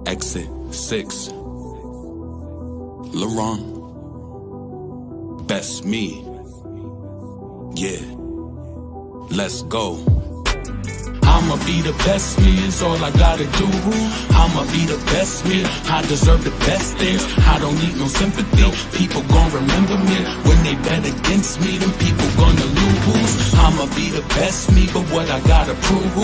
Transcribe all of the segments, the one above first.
Exit 6. Laurent. Best me. Yeah. Let's go. I'ma be the best me, is all I gotta do. I'ma be the best me, I deserve the best things. I don't need no sympathy, people gon' remember me. When they bet against me, then people gonna lose. I'ma be the best me, but what I gotta prove.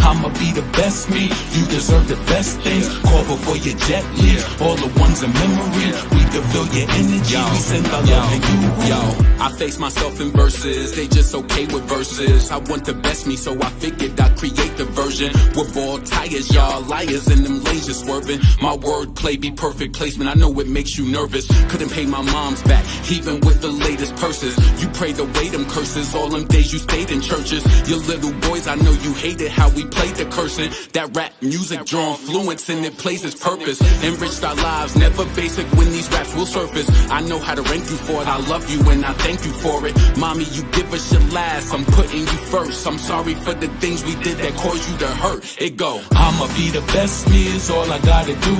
I'ma be the best me, you deserve the best things. Call before your jet leaves, all the ones in memory. We can feel your energy, we send our love to you. Yo, I face myself in verses, they just okay with verses. I want the best me, so I figured I'd create the version with bald tires, y'all liars and them lasers swerving. My wordplay be perfect placement, I know it makes you nervous. Couldn't pay my mom's back, even with the latest purses. You prayed away them curses, all them days you stayed in churches. Your little boys, I know you hated how we played the cursing. That rap music draw influence and it plays its purpose. Enriched our lives, never basic when these raps will surface. I know how to rank you for it, I love you and I thank you for it. Mommy, you give us your last, I'm putting you first. I'm sorry for the things we did that caused you to hurt. It go. I'ma be the best me, is all I gotta do.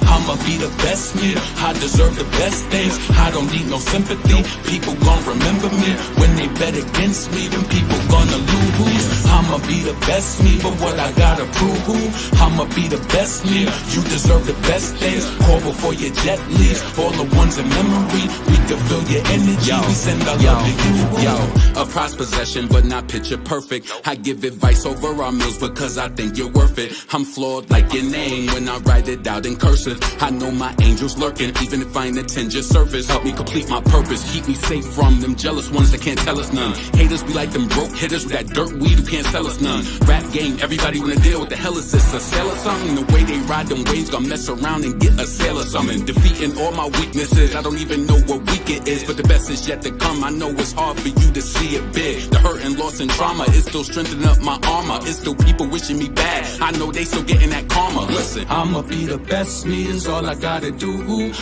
I'ma be the best me, I deserve the best things. I don't need no sympathy, people gon' remember me. When they bet against me, then people gonna lose. I'ma be the best me, but what I gotta prove. I'ma be the best me, you deserve the best things. Call before your jet leaves, all the ones in memory. We can feel your energy, we send our love to you. Yo, a prized possession, but not picture perfect. I give advice over our meals because I think you're worth it. I'm flawed like your name when I write it out in cursive. I know my angels lurking, even if I ain't attend your service. Help me complete my purpose, keep me safe from them jealous ones that can't tell us none. Haters be like them broke hitters with that dirt weed who can't sell us none. Rap game, everybody wanna deal, what the hell is this, a sale or something? The way they ride them waves, gonna mess around and get a sale or something. Defeating all my weaknesses, I don't even know what week it is, but the best is yet to come. I know it's hard for you to see it big. The hurt and loss and trauma is still strengthening up my armor. It's still people wishing me bad, I know they still getting that karma. Listen, I'ma be the best me, is all I gotta do.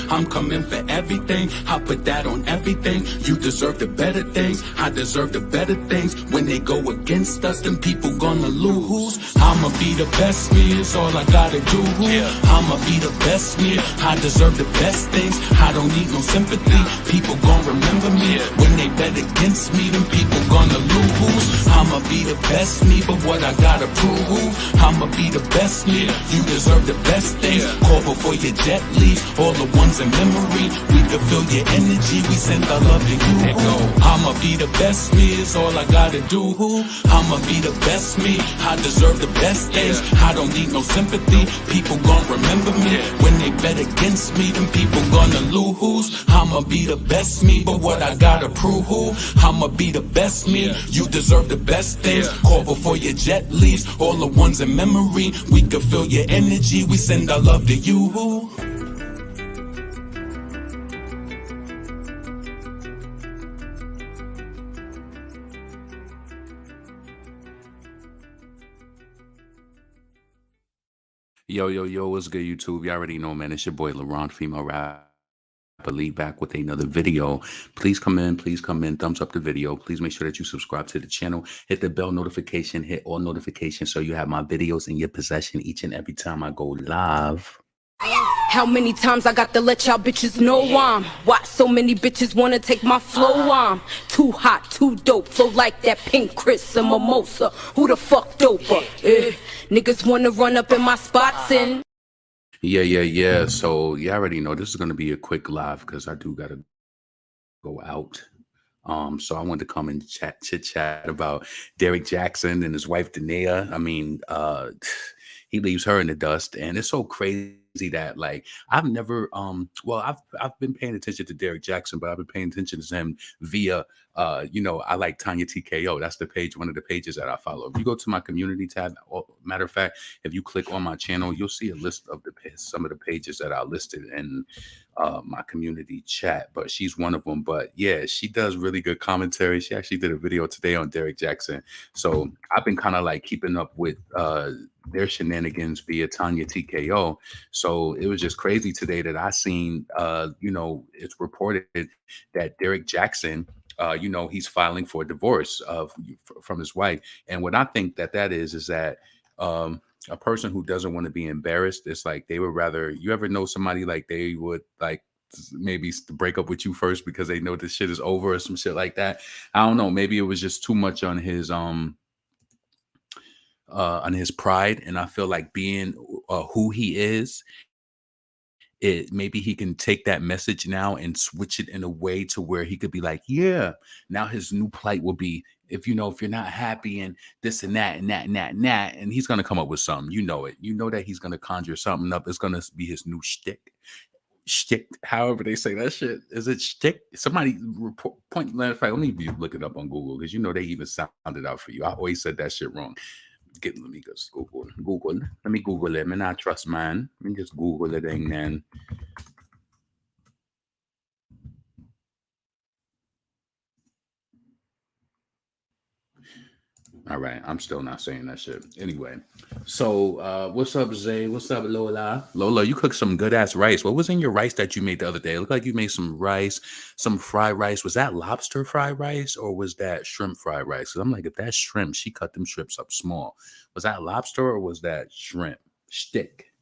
I'm coming for everything, I put that on everything. You deserve the better things, I deserve the better things. When they go against us, then people gonna lose. I'ma be the best me, is all I gotta do. I'ma be the best me, I deserve the best things. I don't need no sympathy, people gon' remember me. When they bet against me, then people gonna lose. I'ma be the best me, but what I gotta prove. I'ma be the best me, you deserve the best things. Call before your jet leaves, all the ones in memory. We can feel your energy, we send our love to you. I'ma be the best me, is all I gotta do. I'ma be the best me, I deserve the best things. I don't need no sympathy, people gon' remember me. When they bet against me, then people gonna lose. I'ma be the best me, but what I gotta prove. I'ma be the best me, you deserve the best things. Call before your jet leaves, all the ones in memory. We can feel your energy, we send our love to you. Yo, what's good, YouTube? You already know, man, it's your boy Laurent, female rapper, lead back with another video. Please come in, thumbs up the video. Please make sure that you subscribe to the channel, hit the bell notification, hit all notifications so you have my videos in your possession each and every time I go live. How many times I got to let y'all bitches know I'm why so many bitches wanna take my flow? I'm too hot, too dope, flow like that pink Chris and mimosa. Who the fuck doper? Niggas wanna run up in my spots and Yeah. So you already know this is gonna be a quick live because I do gotta go out. So I wanted to come and chit chat about Derrick Jaxn and his wife Danae. I mean, he leaves her in the dust, and it's so crazy that like I've never I've been paying attention to Derrick Jaxn, but I've been paying attention to him via I like Tanya TKO. That's the page, one of the pages that I follow. If you go to my community tab, matter of fact, if you click on my channel, you'll see a list of some of the pages that I listed in my community chat, but she's one of them. But yeah, she does really good commentary. She actually did a video today on Derrick Jaxn. So I've been kind of like keeping up with their shenanigans via Tanya TKO. So it was just crazy today that I seen, it's reported that Derrick Jaxn, he's filing for a divorce from his wife. And what I think that is that a person who doesn't want to be embarrassed. It's like they would rather. You ever know somebody like they would like maybe break up with you first because they know this shit is over or some shit like that. I don't know. Maybe it was just too much on his pride, and I feel like being who he is, it maybe he can take that message now and switch it in a way to where he could be like, yeah, now his new plight will be, if you're not happy and this and that and that and that and that, and he's gonna come up with something. You know it. You know that he's gonna conjure something up. It's gonna be his new shtick, however they say that shit. Is it shtick? Somebody report, point. Matter of fact, let me look it up on Google because you know they even sounded out for you. I always said that shit wrong. Let me just Google. Let me Google it. Man, I trust man. Let me just Google it and then. All right, I'm still not saying that shit. Anyway, so what's up, Zay? What's up, Lola? Lola, you cooked some good ass rice. What was in your rice that you made the other day? It looked like you made some rice, some fried rice. Was that lobster fried rice or was that shrimp fried rice? Because I'm like, if that's shrimp, she cut them shrimps up small. Was that lobster or was that shrimp? Stick.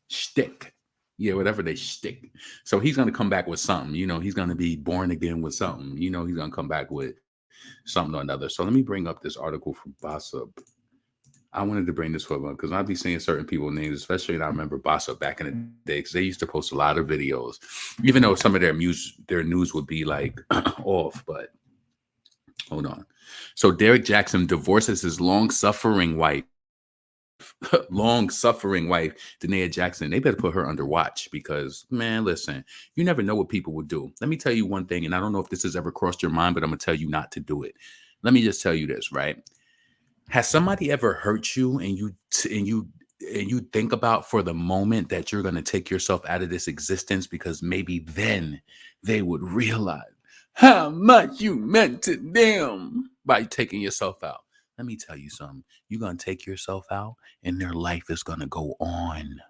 Yeah, whatever they stick. So he's gonna come back with something. He's gonna be born again with something. He's gonna come back with something or another. So let me bring up this article from Bossa. I wanted to bring this for them because I'd be seeing certain people's names, especially, and I remember Bossa back in the day because they used to post a lot of videos, even though some of their news would be like off. But hold on. So Derrick Jaxn divorces his long-suffering wife, Dania Jackson. They better put her under watch because, man, listen, you never know what people will do. Let me tell you one thing, and I don't know if this has ever crossed your mind, but I'm gonna tell you not to do it. Let me just tell you this, right? Has somebody ever hurt you and you think about for the moment that you're gonna take yourself out of this existence because maybe then they would realize how much you meant to them by taking yourself out? Let me tell you something. You're going to take yourself out and their life is going to go on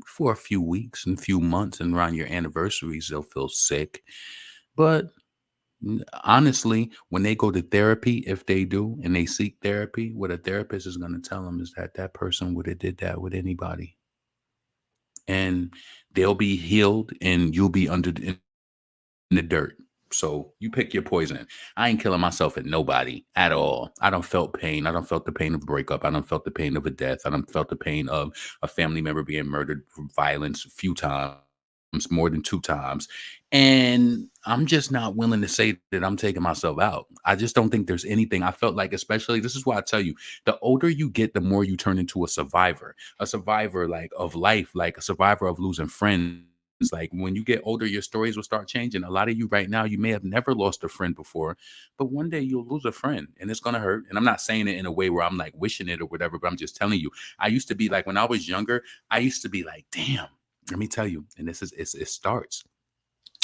for a few weeks and few months, and around your anniversaries, they'll feel sick. But honestly, when they go to therapy, if they do, and they seek therapy, what a therapist is going to tell them is that that person would have did that with anybody. And they'll be healed and you'll be in the dirt. So you pick your poison. I ain't killing myself at nobody at all. I don't felt pain. I don't felt the pain of a breakup. I don't felt the pain of a death. I don't felt the pain of a family member being murdered from violence a few times, more than 2 times. And I'm just not willing to say that I'm taking myself out. I just don't think there's anything. I felt like, especially, this is why I tell you, the older you get, the more you turn into a survivor like of life, like a survivor of losing friends. Like when you get older, your stories will start changing. A lot of you right now, you may have never lost a friend before, but one day you'll lose a friend and it's going to hurt. And I'm not saying it in a way where I'm like wishing it or whatever, but I'm just telling you, I used to be like, when I was younger, I used to be like, damn, let me tell you. And it starts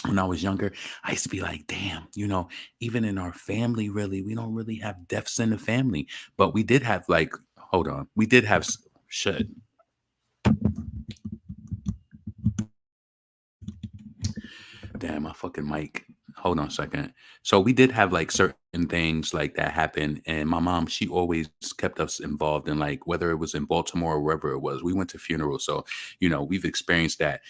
when I was younger. I used to be like, damn, even in our family, really, we don't really have deaths in the family, but we did have like, hold on. We did have shit. Damn, my fucking mic. Hold on a second. So we did have like certain things like that happen. And my mom, she always kept us involved in, like, whether it was in Baltimore or wherever it was. We went to funerals. So, we've experienced that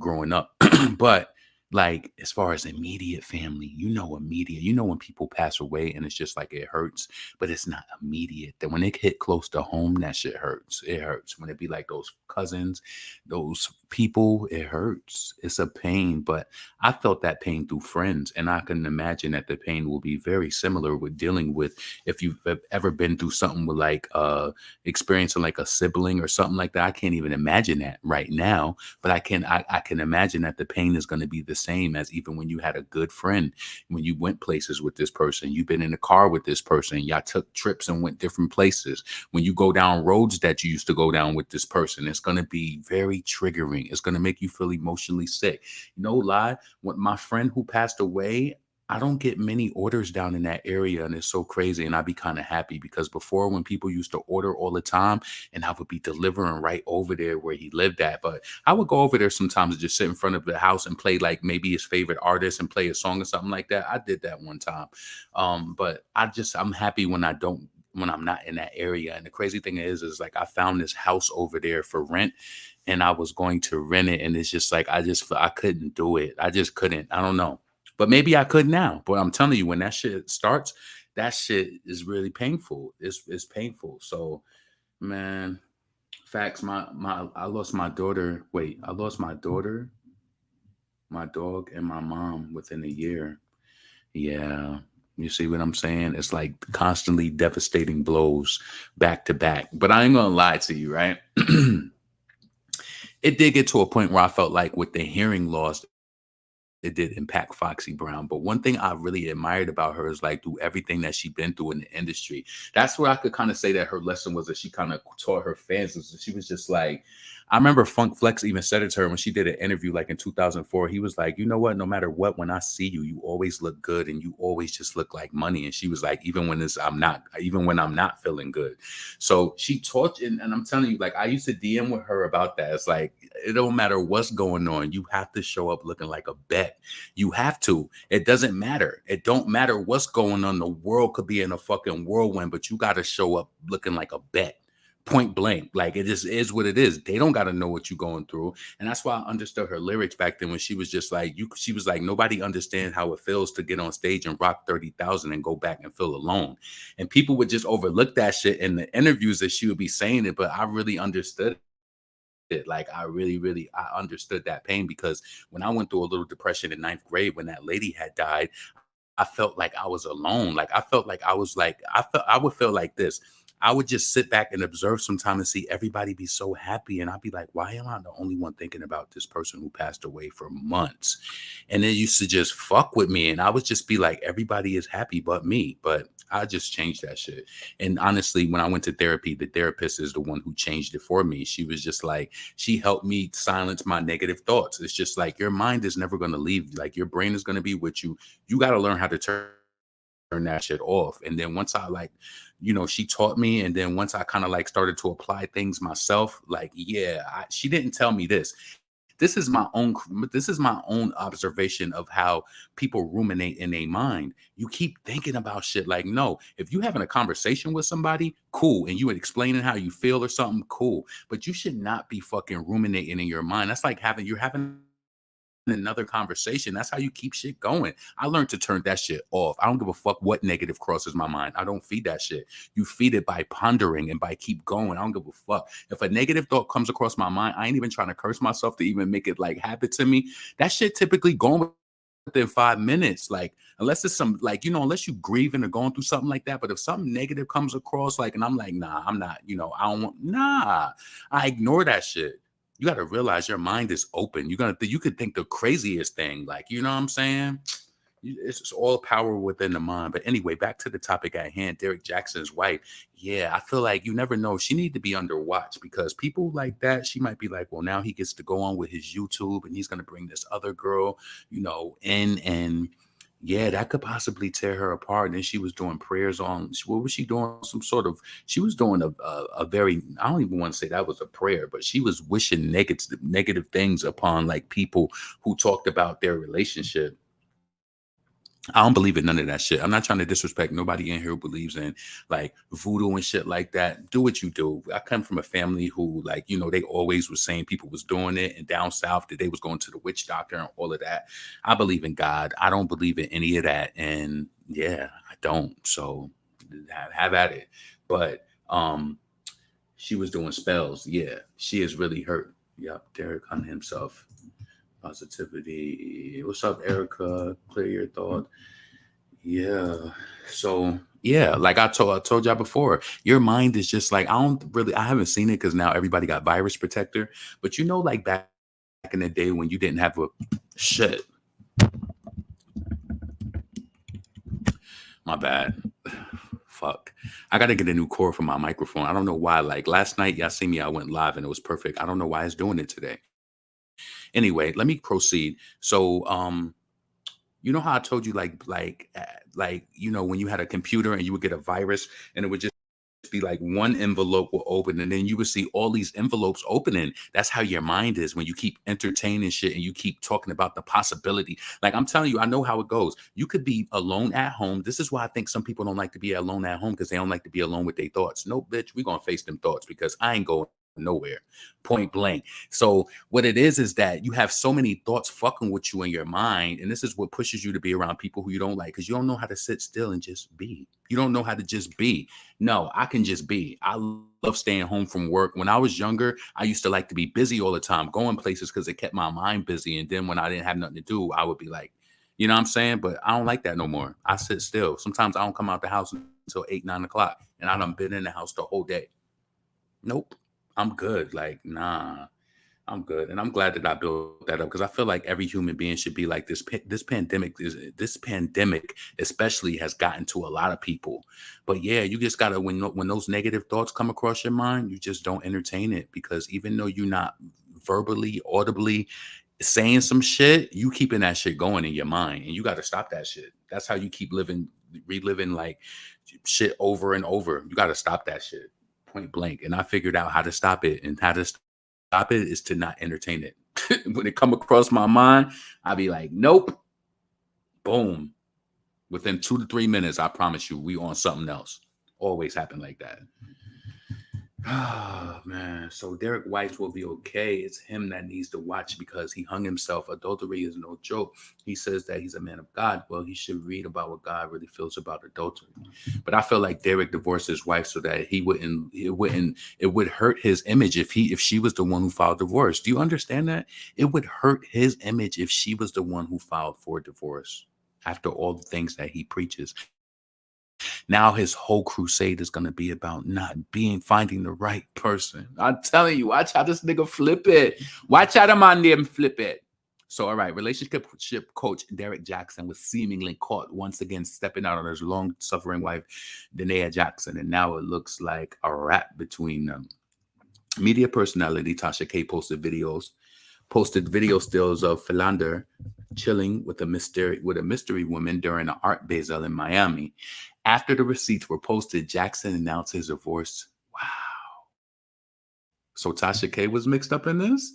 growing up. But like, as far as immediate family, when people pass away and it's just like it hurts, but it's not immediate. That when it hit close to home, that shit hurts. It hurts. When it be like those cousins, those people, it hurts. It's a pain. But I felt that pain through friends, and I can imagine that the pain will be very similar with dealing with, if you've ever been through something with like experiencing like a sibling or something like that. I can't even imagine that right now, but I can imagine that the pain is going to be the same as even when you had a good friend, when you went places with this person, you've been in the car with this person, y'all took trips and went different places. When you go down roads that you used to go down with this person, it's going to be very triggering. It's going to make you feel emotionally sick. No lie. When my friend who passed away, I don't get many orders down in that area, and it's so crazy. And I'd be kind of happy because before, when people used to order all the time, and I would be delivering right over there where he lived at, but I would go over there sometimes and just sit in front of the house and play like maybe his favorite artist and play a song or something like that. I did that one time. But I'm happy when I don't when I'm not in that area. And the crazy thing is like I found this house over there for rent, and I was going to rent it, and it's just like I couldn't do it. I just couldn't. I don't know, but maybe I could now. But I'm telling you, when that shit starts, that shit is really painful. It's painful. So, man, facts. My I lost my daughter. Wait, I lost my daughter, my dog, and my mom within a year. Yeah. You see what I'm saying? It's like constantly devastating blows back to back. But I ain't gonna lie to you, right? It did get to a point where I felt like with the hearing loss, it did impact Foxy Brown. But one thing I really admired about her is like through everything that she's been through in the industry. That's where I could kind of say that her lesson was that she kind of taught her fans. She was just like, I remember Funk Flex even said it to her when she did an interview like in 2004. He was like, you know what? No matter what, when I see you, you always look good and you always just look like money. And she was like, even when I'm not feeling good. So she taught, and I'm telling you, like I used to DM with her about that. It's like, it don't matter what's going on. You have to show up looking like a bet. You have to. It doesn't matter. It don't matter what's going on. The world could be in a fucking whirlwind, but you got to show up looking like a bet. Point blank. Like it just is what it is. They don't got to know what you're going through. And that's why I understood her lyrics back then when she was just like, she was like, nobody understands how it feels to get on stage and rock 30,000 and go back and feel alone. And people would just overlook that shit in the interviews that she would be saying it. But I really understood it. Like I really I understood that pain, because when I went through a little depression in ninth grade when that lady had died, I felt like I was alone. Like I felt like I would feel like this. I would just sit back and observe sometime and see everybody be so happy. And I'd be like, why am I the only one thinking about this person who passed away for months? And it used to just fuck with me. And I would just be like, everybody is happy but me. But I just changed that shit. And honestly, when I went to therapy, the therapist is the one who changed it for me. She was just like, she helped me silence my negative thoughts. It's just like, your mind is never going to leave. Like your brain is going to be with you. You got to learn how to turn that shit off. And then once I she taught me, and then once I kind of like started to apply things myself, like, she didn't tell me this. This is my own observation of how people ruminate in their mind. You keep thinking about shit. Like, no, if you having a conversation with somebody, cool, and you explaining how you feel or something, cool. But you should not be fucking ruminating in your mind. That's like you're having another conversation. That's how you keep shit going. I learned to turn that shit off. I don't give a fuck what negative crosses my mind. I don't feed that shit. You feed it by pondering and by keep going. I don't give a fuck. If a negative thought comes across my mind, I ain't even trying to curse myself to even make it like happen to me. That shit typically gone within 5 minutes. Like, unless it's some, like, unless you grieving or going through something like that. But if something negative comes across, like, and I'm like, nah, I'm not, I don't want, nah, I ignore that shit. You got to realize your mind is open. You could think the craziest thing, like, you know what I'm saying? It's just all power within the mind. But anyway, back to the topic at hand, Derrick Jaxn's wife. Yeah, I feel like you never know. She need to be under watch, because people like that, she might be like, well, now he gets to go on with his YouTube and he's going to bring this other girl, in, and yeah, that could possibly tear her apart. And she was doing prayers on, what was she doing? She was doing a very, I don't even want to say that was a prayer, but she was wishing negative things upon like people who talked about their relationship. I don't believe in none of that shit. I'm not trying to disrespect nobody in here who believes in like voodoo and shit like that. Do what you do. I come from a family who, like, they always was saying people was doing it, and down south that they was going to the witch doctor and all of that. I believe in God. I don't believe in any of that. And yeah, I don't. So have at it. But she was doing spells. Yeah, she is really hurt. Yep, Derrick on himself. Positivity. What's up, Erica? Clear your thought. Yeah. So yeah, like I told y'all before, your mind is just like, I haven't seen it because now everybody got virus protector. But like back in the day when you didn't have a shit. My bad. Fuck. I gotta get a new cord for my microphone. I don't know why. Like last night, y'all see me, I went live and it was perfect. I don't know why it's doing it today. Anyway, let me proceed. So, you know how I told you, when you had a computer and you would get a virus and it would just be like one envelope will open and then you would see all these envelopes opening. That's how your mind is when you keep entertaining shit and you keep talking about the possibility. Like I'm telling you, I know how it goes. You could be alone at home. This is why I think some people don't like to be alone at home, because they don't like to be alone with their thoughts. No, bitch, we're going to face them thoughts because I ain't going nowhere, point blank. So what it is that you have so many thoughts fucking with you in your mind, and this is what pushes you to be around people who you don't like, because you don't know how to sit still and just be. You don't know how to just be. No, I can just be. I love staying home from work. When I was younger, I used to like to be busy all the time, going places because it kept my mind busy. And then when I didn't have nothing to do, I would be like, you know what I'm saying? But I don't like that no more. I sit still. Sometimes I don't come out the house until 8, 9 o'clock, and I done been in the house the whole day. Nope. I'm good. Like, nah, I'm good. And I'm glad that I built that up, because I feel like every human being should be like this. This pandemic especially has gotten to a lot of people. But yeah, you just gotta, when those negative thoughts come across your mind, you just don't entertain it, because even though you're not verbally, audibly saying some shit, you keeping that shit going in your mind, and you got to stop that shit. That's how you keep reliving like shit over and over. You got to stop that shit, point blank. And I figured out how to stop it, and how to stop it is to not entertain it. When it come across my mind, I'll be like, nope, boom. Within 2 to 3 minutes, I promise you, we on something else. Always happen like that. Oh man, so Derrick White will be okay. It's him that needs to watch, because he hung himself. Adultery is no joke. He says that he's a man of God. Well, he should read about what God really feels about adultery. But I feel like Derrick divorced his wife so that it would hurt his image if she was the one who filed divorce. Do you understand that? It would hurt his image if she was the one who filed for divorce after all the things that he preaches. Now his whole crusade is going to be about finding the right person. I'm telling you, watch how this nigga flip it. Watch how the man name flip it. So, all right, relationship coach Derrick Jaxn was seemingly caught once again stepping out on his long-suffering wife, Diddy Jaxn, and now it looks like a wrap between them. Media personality Tasha K posted video stills of Philander chilling with a mystery woman during an art basel in Miami. After the receipts were posted, Jaxn announced his divorce. Wow. So Tasha K was mixed up in this?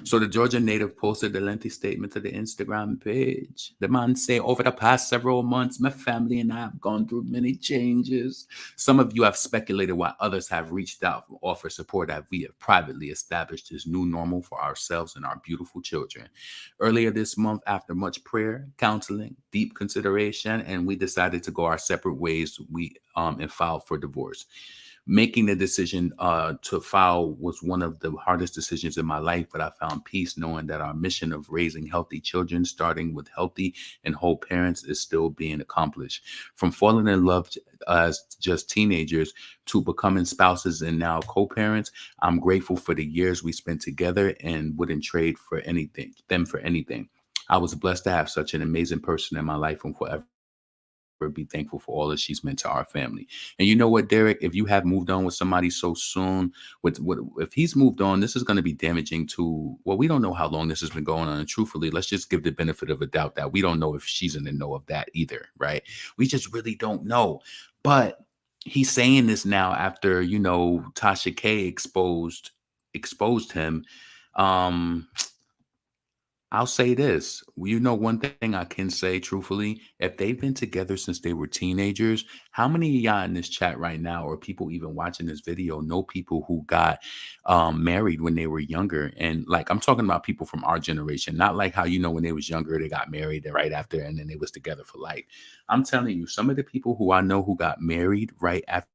So the Georgia native posted a lengthy statement to the Instagram page. The man said, over the past several months, my family and I have gone through many changes. Some of you have speculated why others have reached out to offer support as we have privately established this new normal for ourselves and our beautiful children. Earlier this month, after much prayer, counseling, deep consideration, and we decided to go our separate ways, we and filed for divorce. Making the decision to file was one of the hardest decisions in my life, but I found peace knowing that our mission of raising healthy children, starting with healthy and whole parents, is still being accomplished. From falling in love as just teenagers to becoming spouses and now co-parents, I'm grateful for the years we spent together and wouldn't trade them for anything. I was blessed to have such an amazing person in my life and forever be thankful for all that she's meant to our family. And you know what, Derrick, if you have moved on with somebody so soon, if he's moved on, this is going to be damaging to, well, we don't know how long this has been going on. And truthfully, let's just give the benefit of a doubt that we don't know if she's in the know of that either, right? We just really don't know. But he's saying this now after, Tasha K exposed him. I'll say this. One thing I can say truthfully, if they've been together since they were teenagers, how many of y'all in this chat right now, or people even watching this video, know people who got married when they were younger? And like, I'm talking about people from our generation, not like how, when they was younger, they got married right after, and then they was together for life. I'm telling you, some of the people who I know who got married right after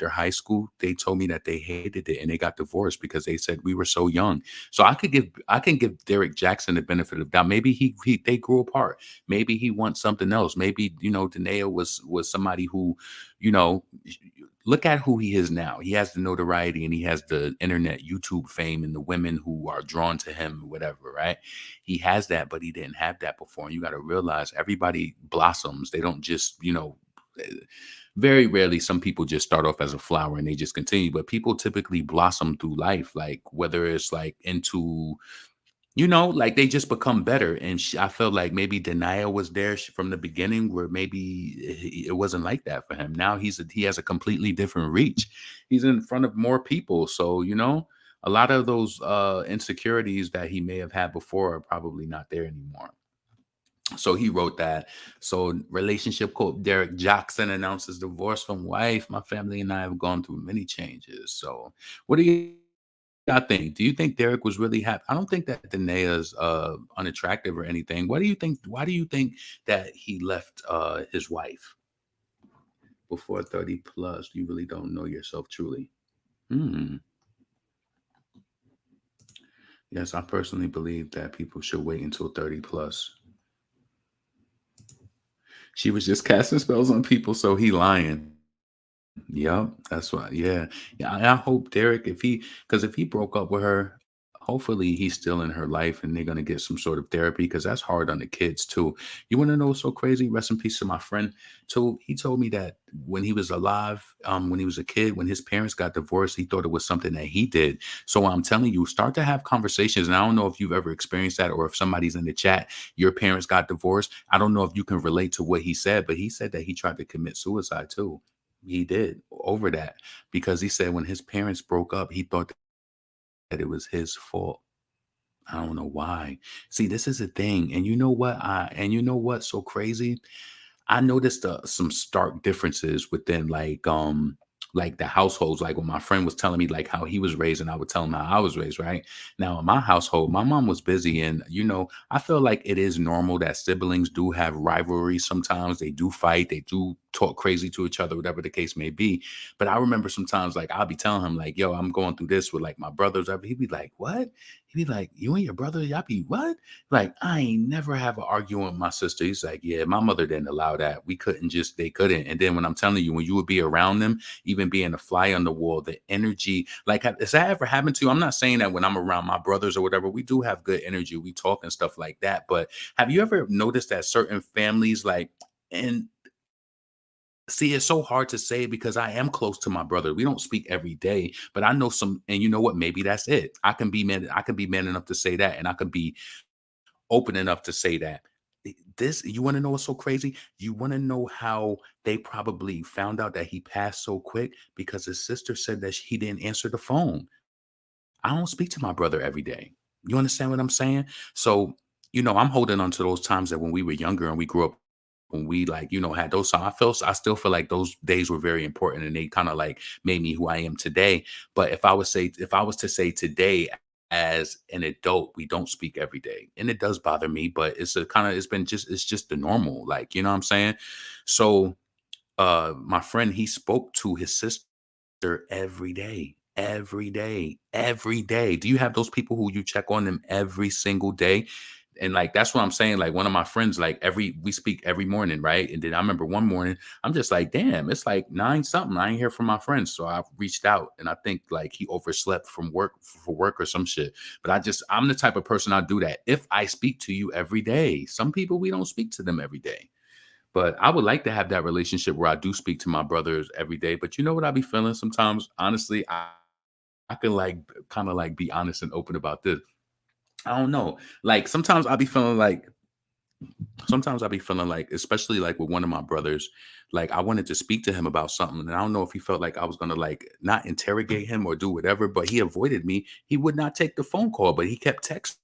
high school, they told me that they hated it and they got divorced because they said we were so young. So I can give Derrick Jaxn the benefit of doubt. Maybe they grew apart. Maybe he wants something else. Maybe Danae was somebody who, look at who he is now. He has the notoriety and he has the internet YouTube fame and the women who are drawn to him, whatever, right? He has that, but he didn't have that before. And you got to realize everybody blossoms. They don't just, very rarely some people just start off as a flower and they just continue, but people typically blossom through life, like whether it's like into Like they just become better. And I felt like maybe denial was there from the beginning, where maybe it wasn't like that for him. Now he has a completely different reach. He's in front of more people, so a lot of those insecurities that he may have had before are probably not there anymore. So he wrote that. So relationship quote: Derrick Jaxn announces divorce from wife. My family and I have gone through many changes. So what do y'all think? Do you think Derrick was really happy? I don't think that Danae's unattractive or anything. What do you think? Why do you think that he left his wife before 30 plus? You really don't know yourself truly. Hmm. Yes, I personally believe that people should wait until 30 plus. She was just casting spells on people, so he lying. Yep, that's why. Yeah, yeah. I hope Derek, because if he broke up with her, hopefully he's still in her life and they're gonna get some sort of therapy, because that's hard on the kids too. You want to know what's so crazy? Rest in peace to my friend. So he told me that when he was alive, when he was a kid, when his parents got divorced, he thought it was something that he did. So I'm telling you, start to have conversations. And I don't know if you've ever experienced that, or if somebody's in the chat, your parents got divorced. I don't know if you can relate to what he said, but he said that he tried to commit suicide too. He did over that, because he said when his parents broke up, he thought that it was his fault. I don't know why. See, this is a thing. And you know what? And you know what's so crazy? I noticed some stark differences within like the households. Like when my friend was telling me like how he was raised, and I would tell him how I was raised. Right now in my household, my mom was busy, and I feel like it is normal that siblings do have rivalries. Sometimes they do fight, they do talk crazy to each other, whatever the case may be. But I remember sometimes like I'll be telling him like, "Yo, I'm going through this with like my brothers." He'd be like, "What?" He'd be like, "You and your brother, y'all be what?" Like, I ain't never have an argument with my sister. He's like, yeah, my mother didn't allow that. They couldn't. And then when I'm telling you, when you would be around them, even being a fly on the wall, the energy, like, has that ever happened to you? I'm not saying that when I'm around my brothers or whatever, we do have good energy. We talk and stuff like that. But have you ever noticed that certain families, like, and see, it's so hard to say because I am close to my brother. We don't speak every day, but I know some, and you know what? Maybe that's it. I can be man enough to say that, and I can be open enough to say that. This, you want to know what's so crazy? You want to know how they probably found out that he passed so quick? Because his sister said that he didn't answer the phone. I don't speak to my brother every day. You understand what I'm saying? So, I'm holding on to those times that when we were younger and we grew up, when we like, had those times. I still feel like those days were very important, and they kind of like made me who I am today. But if I was to say today, as an adult, we don't speak every day. And it does bother me, but it's just the normal, like, you know what I'm saying? So my friend, he spoke to his sister every day, every day, every day. Do you have those people who you check on them every single day? And like that's what I'm saying. Like one of my friends, like we speak every morning, right? And then I remember one morning, I'm just like, damn, it's like 9 something. I ain't hear from my friends. So I reached out, and I think like he overslept from work for work or some shit. But I'm the type of person I do that. If I speak to you every day, some people we don't speak to them every day. But I would like to have that relationship where I do speak to my brothers every day. But you know what I be feeling sometimes? Honestly, I can like kind of like be honest and open about this. I don't know. Like sometimes I'll be feeling like, especially like with one of my brothers, like I wanted to speak to him about something. And I don't know if he felt like I was gonna like not interrogate him or do whatever, but he avoided me. He would not take the phone call, but he kept texting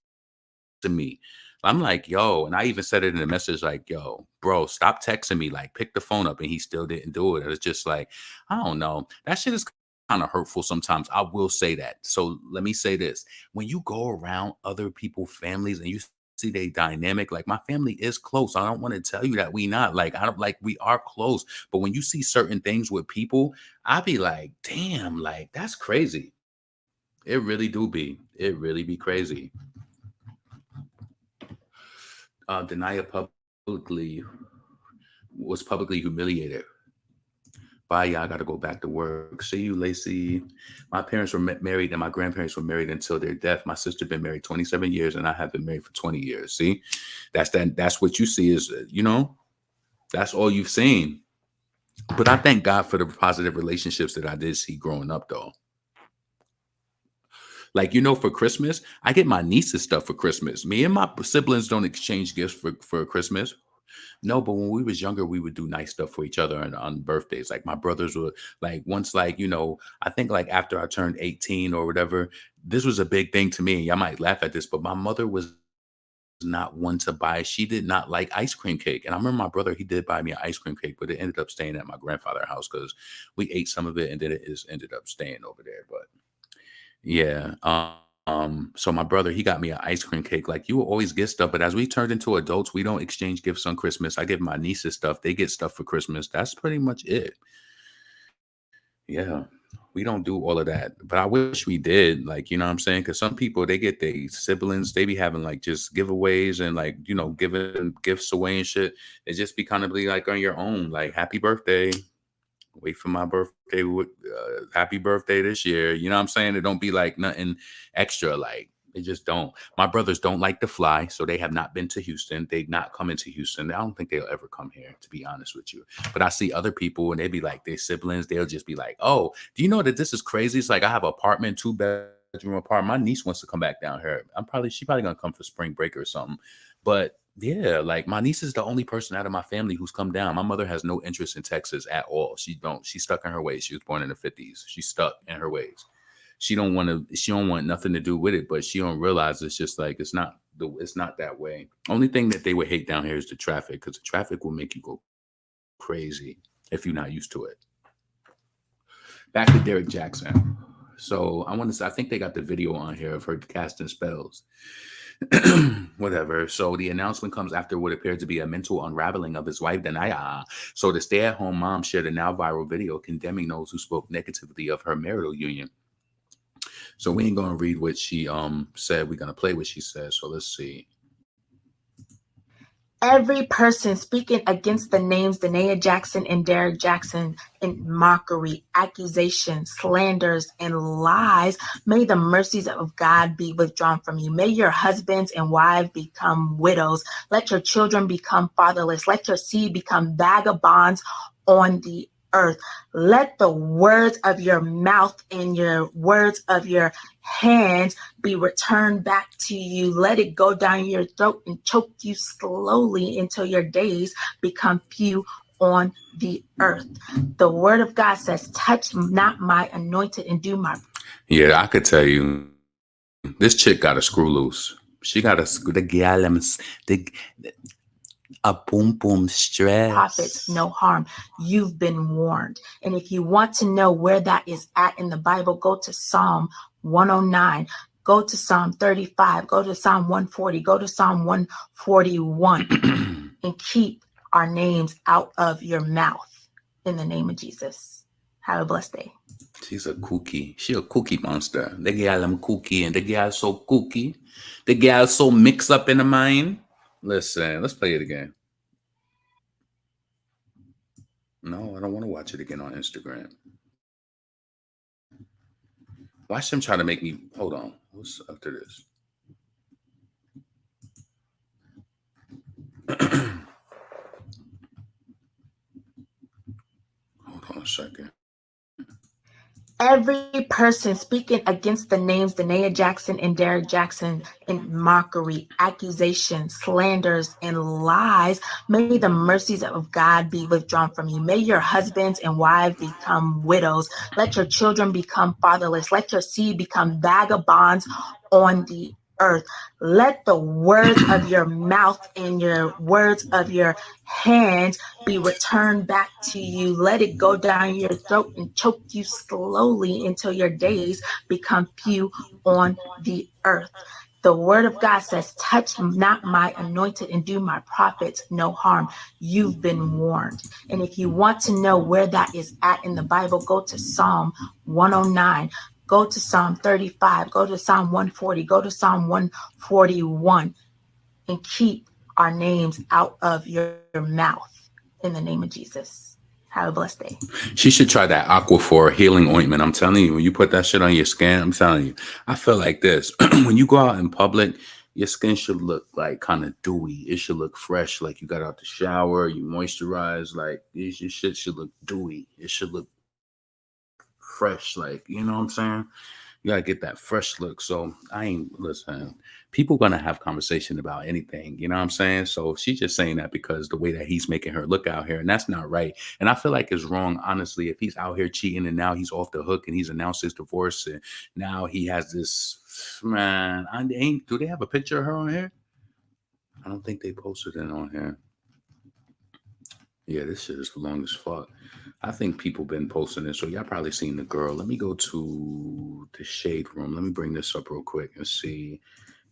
to me. I'm like, yo, and I even said it in a message like, yo, bro, stop texting me. Like, pick the phone up. And he still didn't do it. And it's just like, I don't know. That shit is kind of hurtful sometimes. I will say that. So let me say this. When you go around other people's families and you see they dynamic, like my family is close. I don't want to tell you that we not. Like, I don't like we are close. But when you see certain things with people, I be like, damn, like that's crazy. It really do be. It really be crazy. Denia publicly was publicly humiliated. Bye, y'all. I got to go back to work. See you, Lacey. My parents were married, and my grandparents were married until their death. My sister been married 27 years, and I have been married for 20 years. See, that's what you see is, that's all you've seen. But I thank God for the positive relationships that I did see growing up, though. Like, for Christmas, I get my nieces stuff for Christmas. Me and my siblings don't exchange gifts for Christmas. No, but when we was younger, we would do nice stuff for each other on birthdays. Like my brothers would, like, once, like, I think like after I turned 18 or whatever, this was a big thing to me. Y'all might laugh at this, but my mother was not one to buy. She did not like ice cream cake. And I remember my brother, he did buy me an ice cream cake, but it ended up staying at my grandfather's house because we ate some of it and then it is ended up staying over there. But yeah. So my brother, he got me an ice cream cake. Like, you will always get stuff, but as we turned into adults, we don't exchange gifts on Christmas. I give my nieces stuff. They get stuff for Christmas. That's pretty much it. Yeah. We don't do all of that. But I wish we did. Like, you know what I'm saying? Because some people, they get their siblings, they be having like just giveaways and like, giving gifts away and shit. It just be kind of be like on your own. Like, happy birthday. Wait for my birthday. Happy birthday this year. You know what I'm saying? It don't be like nothing extra. Like, they just don't. My brothers don't like to fly, so they have not been to Houston. They not coming to Houston. I don't think they'll ever come here, to be honest with you. But I see other people and they be like, their siblings, they'll just be like, oh, do you know that this is crazy? It's like, I have an apartment, 2-bedroom apartment. My niece wants to come back down here. She probably gonna come for spring break or something. But yeah, like my niece is the only person out of my family who's come down. My mother has no interest in Texas at all. She's stuck in her ways. She was born in the 50s. She's stuck in her ways. She don't want nothing to do with it, but she don't realize it's just like, it's not that way. Only thing that they would hate down here is the traffic, because the traffic will make you go crazy if you're not used to it. Back to Derrick Jaxn. So I think they got the video on here of her casting spells. Whatever. So the announcement comes after what appeared to be a mental unraveling of his wife, Danaya. So the stay-at-home mom shared a now viral video condemning those who spoke negatively of her marital union. So we ain't gonna read what she said. We're gonna play what she said. So let's see. Every person speaking against the names Diddy Jaxn and Derrick Jaxn in mockery, accusations, slanders, and lies, may the mercies of God be withdrawn from you. May your husbands and wives become widows. Let your children become fatherless. Let your seed become vagabonds on the earth. Let the words of your mouth and your words of your hands be returned back to you. Let it go down your throat and choke you slowly until your days become few on the earth. The word of God says, touch not my anointed and do my... Yeah, I could tell you, this chick got a screw loose. She got a boom boom stress. Prophets, no harm. You've been warned. And if you want to know where that is at in the Bible, go to Psalm 109. Go to Psalm 35. Go to Psalm 140. Go to Psalm 141. And keep our names out of your mouth in the name of Jesus. Have a blessed day. She's a cookie. She a cookie monster. The girl I'm cookie and the girl so cookie. The girl so mixed up in the mind. Listen, let's play it again. No, I don't want to watch it again on Instagram. Watch them try to make me... Hold on. What's after this? Hold on a second. Every person speaking against the names Diddy Jaxn and Derrick Jaxn in mockery, accusations, slanders, and lies, may the mercies of God be withdrawn from you. May your husbands and wives become widows. Let your children become fatherless. Let your seed become vagabonds on the earth. Let the words of your mouth and your words of your hands be returned back to you. Let it go down your throat and choke you slowly until your days become few on the earth. The word of God says, touch not my anointed and do my prophets no harm. You've been warned. And if you want to know where that is at in the Bible, go to Psalm 109. Go to Psalm 35, go to Psalm 140, go to Psalm 141, and keep our names out of your mouth in the name of Jesus. Have a blessed day. She should try that Aquaphor healing ointment. I'm telling you, when you put that shit on your skin, I'm telling you, I feel like this. When you go out in public, your skin should look like kind of dewy. It should look fresh, like you got out the shower, you moisturize, like your shit should look dewy. It should look fresh, like, you know what I'm saying? You gotta get that fresh look. So I ain't listen. People gonna have conversation about anything, you know what I'm saying? So she's just saying that because the way that he's making her look out here, and that's not right. And I feel like it's wrong, honestly, if he's out here cheating and now he's off the hook and he's announced his divorce and now he has this man. I ain't. Do they have a picture of her on here? I don't think they posted it on here. Yeah, this shit is long as fuck. I think people been posting this, so y'all probably seen the girl. Let me go to the shade room. Let me bring this up real quick and see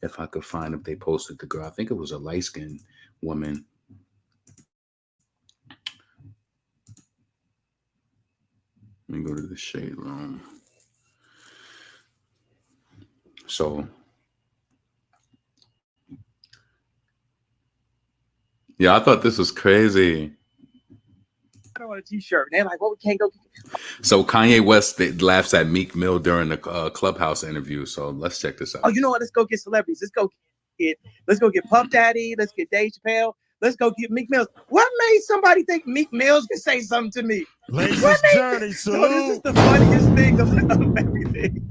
if I could find if they posted the girl. I think it was a light-skinned woman. Let me go to the shade room. So, yeah, I thought this was crazy. I don't want a t-shirt. They're like, well, we can't go. So Kanye West laughs at Meek Mill during the Clubhouse interview. So let's check this out. Oh, you know what? Let's go get celebrities. Let's go get Puff Daddy. Let's get Dave Chappelle. Let's go get Meek Mills. What made somebody think Meek Mills can say something to me? Ladies Journey, salute. No, this is the funniest thing of everything.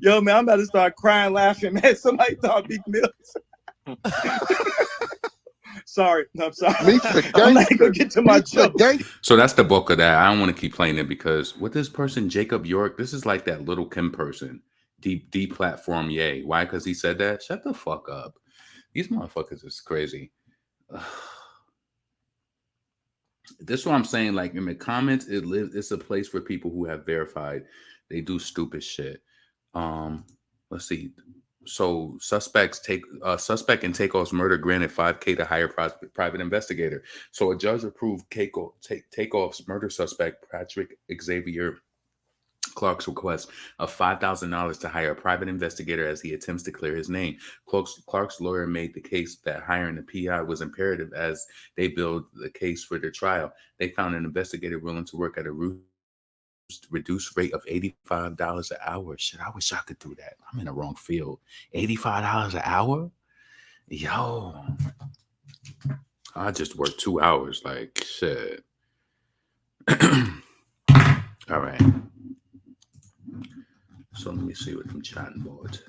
Yo, man, I'm about to start crying, laughing, man. Somebody thought Meek Mills. Sorry, no, I'm sorry. I'm not gonna get to my joke. So that's the bulk of that. I don't want to keep playing it because with this person, Jacob York, this is like that Little Kim person. Deplatform yay. Why? Because he said that? Shut the fuck up. These motherfuckers is crazy. This is what I'm saying. Like in the comments, it's a place for people who have verified. They do stupid shit. Let's see. So suspect in Takeoff's murder granted $5,000 to hire private investigator. So a judge approved Takeoff's murder suspect Patrick Xavier Clark's request of $5,000 to hire a private investigator as he attempts to clear his name. Clark's lawyer made the case that hiring a PI was imperative as they build the case for their trial. They found an investigator willing to work at a reduced rate of $85 an hour. Shit, I wish I could do that. I'm in the wrong field. $85 an hour? Yo. I just worked 2 hours. Like, shit. All right. So let me see what I'm chatting about.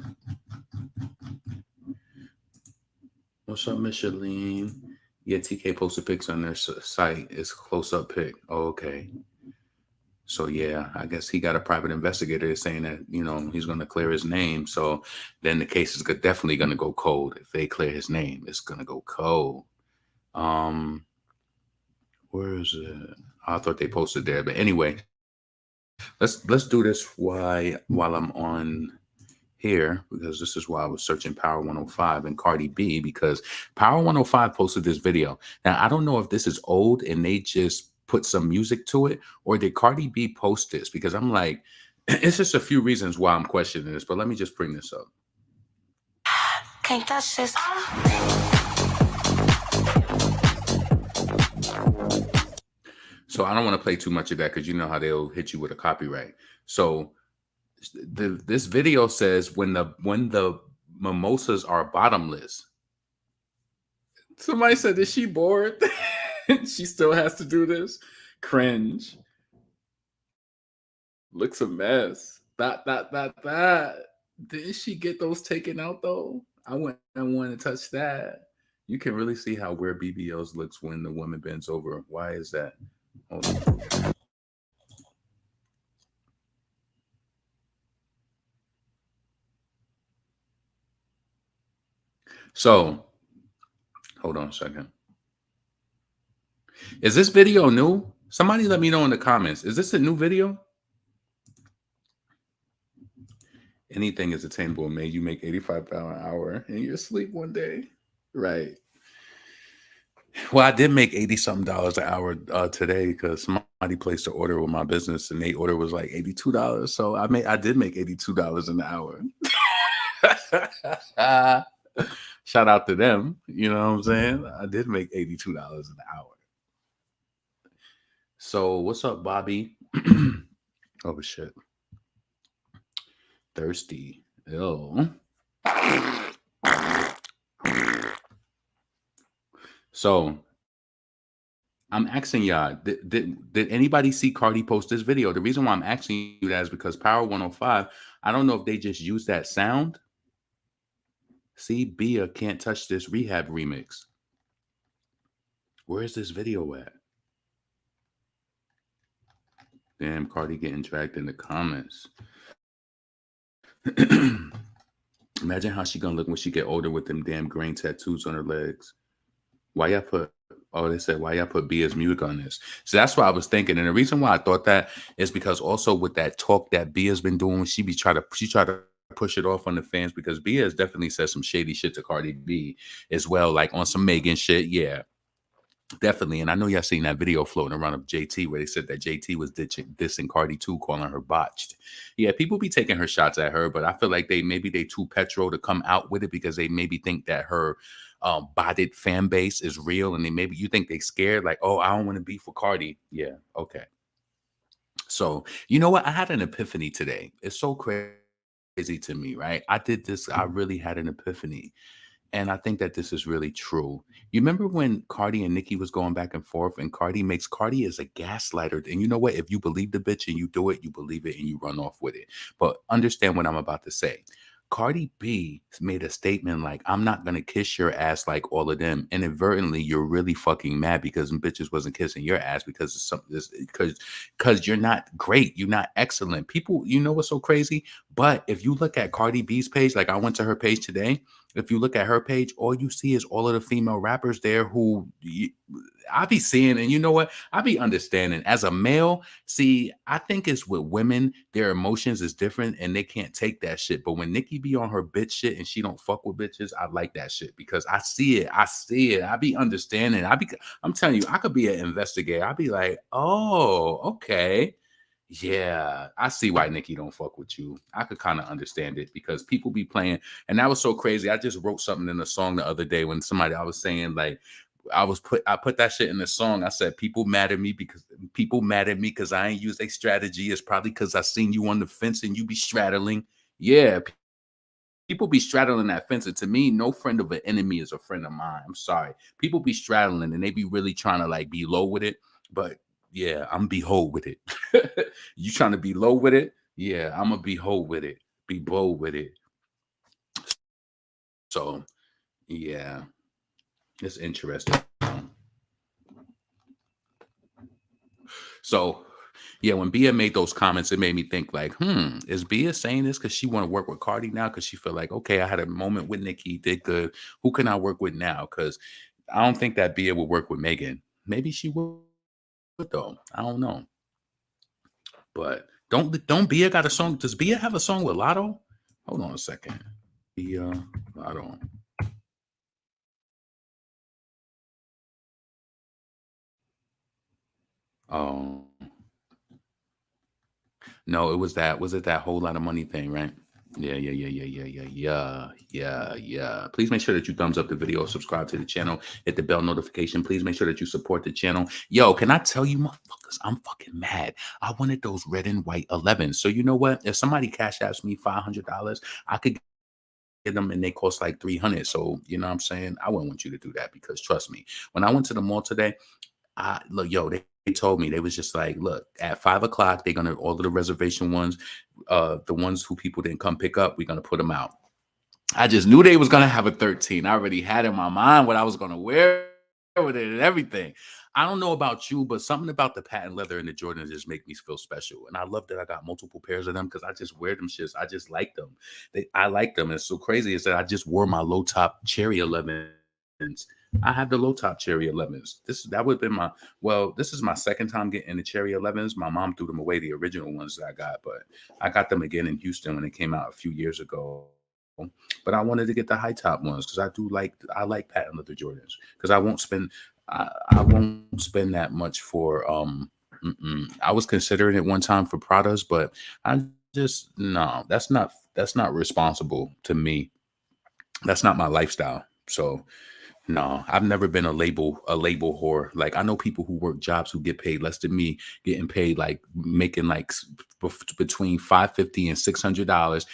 What's up, Miss Shalene? Yeah, TK posted pics on their site. It's close-up pic. Oh, okay. So, yeah, I guess he got a private investigator saying that, you know, he's going to clear his name. So then the case is definitely going to go cold. If they clear his name, it's going to go cold. Where is it? I thought they posted there. But anyway, let's do this while I'm on here, because this is why I was searching Power 105 and Cardi B, because Power 105 posted this video. Now, I don't know if this is old and they just put some music to it, or did Cardi B post this? Because I'm like, it's just a few reasons why I'm questioning this, but let me just bring this up. Can't touch this. So I don't want to play too much of that because you know how they'll hit you with a copyright. So this video says when the mimosas are bottomless. Somebody said, is she bored? She still has to do this. Cringe. Looks a mess. That. Didn't she get those taken out though? I wouldn't want to touch that. You can really see how weird BBLs looks when the woman bends over. Why is that? Hold on. So, hold on a second. Is this video new? Somebody let me know in the comments. Is this a new video? Anything is attainable. May you make $85 an hour in your sleep one day. Right. Well, I did make $80-something an hour today because somebody placed an order with my business and the order was like $82. So I did make $82 an hour. Shout out to them. You know what I'm saying? I did make $82 an hour. So what's up, Bobby? Oh shit. Thirsty. Ew. So I'm asking y'all, did anybody see Cardi post this video? The reason why I'm asking you that is because Power 105, I don't know if they just use that sound. See, Bia can't touch this rehab remix. Where's this video at? Damn, Cardi getting dragged in the comments. Imagine how she gonna look when she get older with them damn grain tattoos on her legs. Why y'all put? Oh, they said why y'all put Bia's music on this? So that's what I was thinking, and the reason why I thought that is because also with that talk that Bia's been doing, she try to push it off on the fans because Bia has definitely said some shady shit to Cardi B as well, like on some Megan shit. Yeah, definitely. And I know y'all seen that video floating around of JT where they said that JT was dissing Cardi too, calling her botched. Yeah, people be taking her shots at her, but I feel like they too petro to come out with it because they maybe think that her botted fan base is real, and maybe you think they scared, like, oh, I don't want to beef with Cardi. Yeah, okay. So you know what? I had an epiphany today. It's so crazy to me, right? I did this. I really had an epiphany. And I think that this is really true. You remember when Cardi and Nicki was going back and forth, and Cardi is a gaslighter. And you know what? If you believe the bitch and you do it, you believe it and you run off with it. But understand what I'm about to say. Cardi B made a statement like, I'm not going to kiss your ass like all of them. Inadvertently, you're really fucking mad because them bitches wasn't kissing your ass because of something, because you're not great. You're not excellent. People, you know what's so crazy? But if you look at Cardi B's page, like I went to her page today, if you look at her page, all you see is all of the female rappers there who I be seeing, and you know what? I be understanding. As a male, see, I think it's with women, their emotions is different and they can't take that shit. But when Nicki be on her bitch shit and she don't fuck with bitches, I like that shit because I see it. I see it. I be understanding. I'm telling you, I could be an investigator. I be like, oh, okay. Yeah, I see why Nicki don't fuck with you. I could kind of understand it because people be playing, and that was so crazy. I just wrote something in a song the other day when I was saying like, I put that shit in the song. I said people mad at me because I ain't use a strategy. It's probably because I seen you on the fence and you be straddling. Yeah, people be straddling that fence, and to me, no friend of an enemy is a friend of mine. I'm sorry. People be straddling and they be really trying to like be low with it, but yeah, I'm be whole with it. You trying to be low with it? Yeah, I'm gonna be whole with it. Be bold with it. So yeah, it's interesting. So yeah, when Bia made those comments, it made me think like, is Bia saying this because she want to work with Cardi now? Because she feel like, okay, I had a moment with Nicki, did good. Who can I work with now? Because I don't think that Bia would work with Megan. Maybe she would though. I don't know. But don't Bia got a song? Does Bia have a song with Lotto? Hold on a second. Bia Lotto. Oh no, it was that whole lot of money thing, right? Yeah. Please make sure that you thumbs up the video, subscribe to the channel, hit the bell notification. Please make sure that you support the channel. Yo, can I tell you, motherfuckers, I'm fucking mad. I wanted those red and white 11s. So you know what? If somebody cash apps me $500, I could get them and they cost like 300. So you know what I'm saying? I wouldn't want you to do that because trust me, when I went to the mall today, they told me, they was just like, look, at 5 o'clock, they're gonna all of the reservation ones, the ones who people didn't come pick up, we're gonna put them out. I just knew they was gonna have a 13. I already had in my mind what I was gonna wear with it and everything. I don't know about you, but something about the patent leather and the Jordans just make me feel special. And I love that I got multiple pairs of them because I just wear them shits. I just like them. I like them. And it's so crazy is that I just wore my low top cherry 11s. I have the low top cherry 11s. That would have been this is my second time getting the cherry 11s. My mom threw them away, the original ones that I got, but I got them again in Houston when it came out a few years ago. But I wanted to get the high top ones because I like patent leather Jordans because I won't spend that much for I was considering it one time for Pradas, but I just no, that's not responsible to me. That's not my lifestyle. So no, I've never been a label whore. Like I know people who work jobs who get paid less than me, getting paid like making like between $550 and $600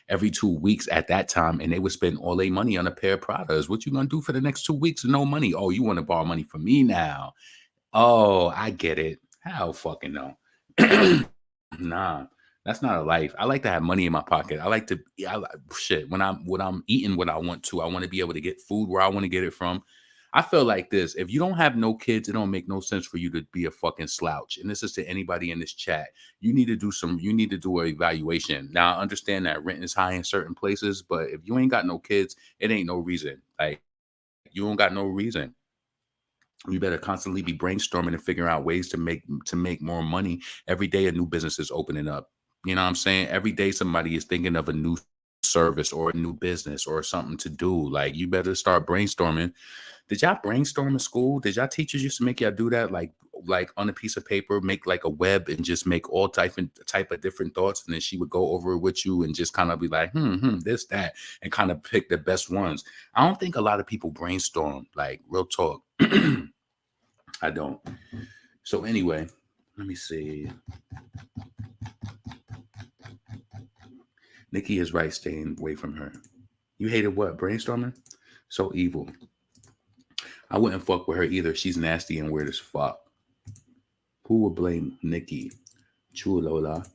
every 2 weeks at that time, and they would spend all their money on a pair of Pradas. What you gonna do for the next 2 weeks? No money. Oh, you want to borrow money from me now? Oh, I get it. Hell fucking no. Nah, that's not a life. I like to have money in my pocket. I like to shit when I'm eating what I want to. I want to be able to get food where I want to get it from. I feel like this. If you don't have no kids, it don't make no sense for you to be a fucking slouch. And this is to anybody in this chat. You need to do an evaluation. Now I understand that rent is high in certain places, but if you ain't got no kids, it ain't no reason. Like you don't got no reason. You better constantly be brainstorming and figuring out ways to make more money. Every day a new business is opening up. You know what I'm saying? Every day somebody is thinking of a new service or a new business or something to do. Like you better start brainstorming. Did y'all brainstorm in school? Did y'all teachers used to make y'all do that? Like on a piece of paper, make like a web and just make all type of different thoughts, and then she would go over it with you and just kind of be like, this, that, and kind of pick the best ones. I don't think a lot of people brainstorm, like real talk. I don't. So anyway, let me see. Nikki is right, staying away from her. You hated what? Brainstorming? So evil. I wouldn't fuck with her either. She's nasty and weird as fuck. Who would blame Nikki? Chulola.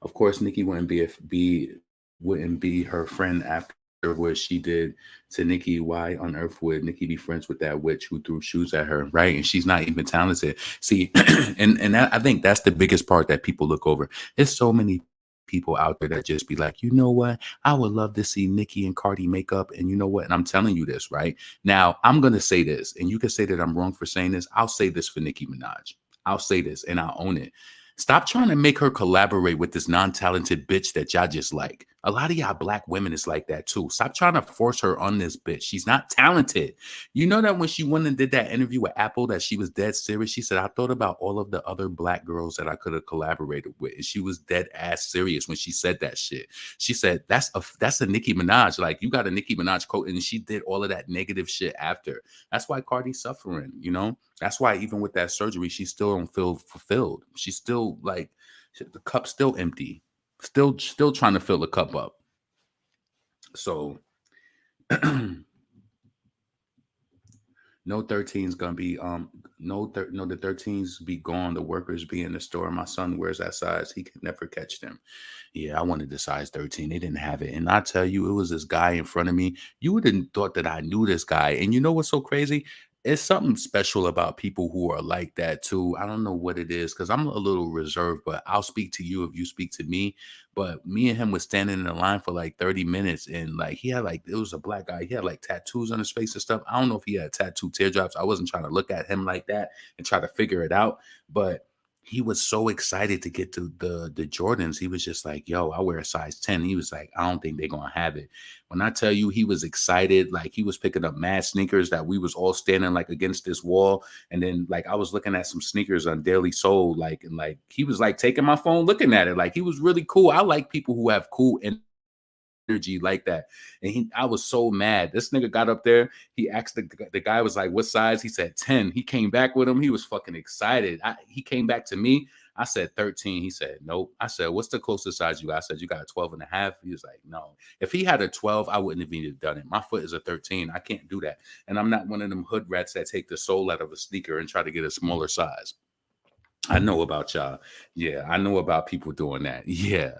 Of course, Nikki wouldn't be her friend after what she did to Nikki. Why on earth would Nikki be friends with that witch who threw shoes at her? Right, and she's not even talented. See, and that, I think that's the biggest part that people look over. There's so many people out there that just be like, you know what? I would love to see Nikki and Cardi make up. And you know what? And I'm telling you this right now. I'm gonna say this, and you can say that I'm wrong for saying this. I'll say this for Nicki Minaj. I'll say this, and I'll own it. Stop trying to make her collaborate with this non-talented bitch that y'all just like. A lot of y'all black women is like that too. Stop trying to force her on this bitch. She's not talented. You know that when she went and did that interview with Apple, that she was dead serious. She said, I thought about all of the other black girls that I could have collaborated with. And she was dead ass serious when she said that shit. She said, that's a Nicki Minaj. Like, you got a Nicki Minaj quote, and she did all of that negative shit after. That's why Cardi's suffering, you know? That's why even with that surgery, she still don't feel fulfilled. She's still like, the cup's still empty. Still trying to fill the cup up. So no 13's gonna be the 13's be gone. The workers be in the store. My son wears that size. He can never catch them. Yeah, I wanted the size 13. They didn't have it. And I tell you, it was this guy in front of me. You would have thought that I knew this guy. And you know what's so crazy? It's something special about people who are like that too. I don't know what it is because I'm a little reserved, but I'll speak to you if you speak to me. But me and him was standing in the line for like 30 minutes, and like he had like, it was a black guy. He had like tattoos on his face and stuff. I don't know if he had tattoo teardrops. I wasn't trying to look at him like that and try to figure it out. But he was so excited to get to the Jordans. He was just like, yo, I wear a size 10. He was like, I don't think they're gonna have it. When I tell you he was excited, like he was picking up mad sneakers that we was all standing like against this wall. And then like I was looking at some sneakers on Daily Soul, like, and like he was like taking my phone looking at it. Like he was really cool. I like people who have cool energy like that. And I was so mad. This nigga got up there. He asked the guy was like, what size? He said 10. He came back with him. He was fucking excited. He came back to me. I said 13. He said, nope. I said, what's the closest size you got? I said, you got a 12 and a half. He was like, no. If he had a 12, I wouldn't have even done it. My foot is a 13. I can't do that. And I'm not one of them hood rats that take the sole out of a sneaker and try to get a smaller size. I know about y'all. Yeah, I know about people doing that. Yeah.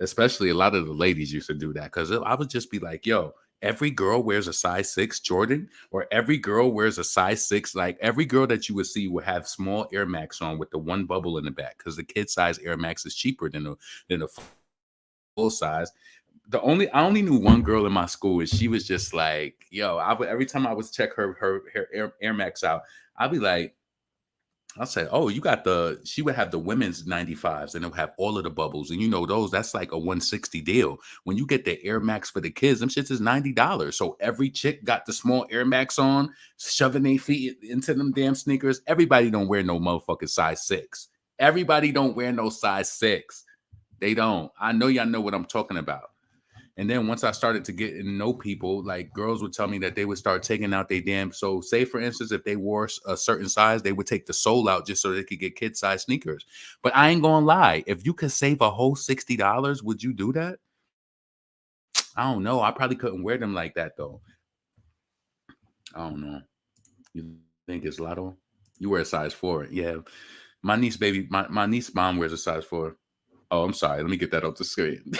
Especially a lot of the ladies used to do that because I would just be like, yo, every girl wears a size 6 Jordan, or every girl wears a size 6. Like every girl that you would see would have small Air Max on with the one bubble in the back because the kid size Air Max is cheaper than the full size. I only knew one girl in my school, and she was just like, yo, every time I would check her Air Max out, I'd be like, I'll say, oh, she would have the women's 95s, and it'll have all of the bubbles. And you know, that's like a 160 deal. When you get the Air Max for the kids, them shits is $90. So every chick got the small Air Max on, shoving their feet into them damn sneakers. Everybody don't wear no motherfucking size 6. Everybody don't wear no size 6. They don't. I know y'all know what I'm talking about. And then once I started to get and know people, like girls would tell me that they would start taking out their damn. So say for instance, if they wore a certain size, they would take the sole out just so they could get kid size sneakers. But I ain't gonna lie, if you could save a whole $60, would you do that? I don't know. I probably couldn't wear them like that though. I don't know. You think it's Lotto? You wear a size 4. Yeah. My niece mom wears a size 4. Oh, I'm sorry. Let me get that up the screen.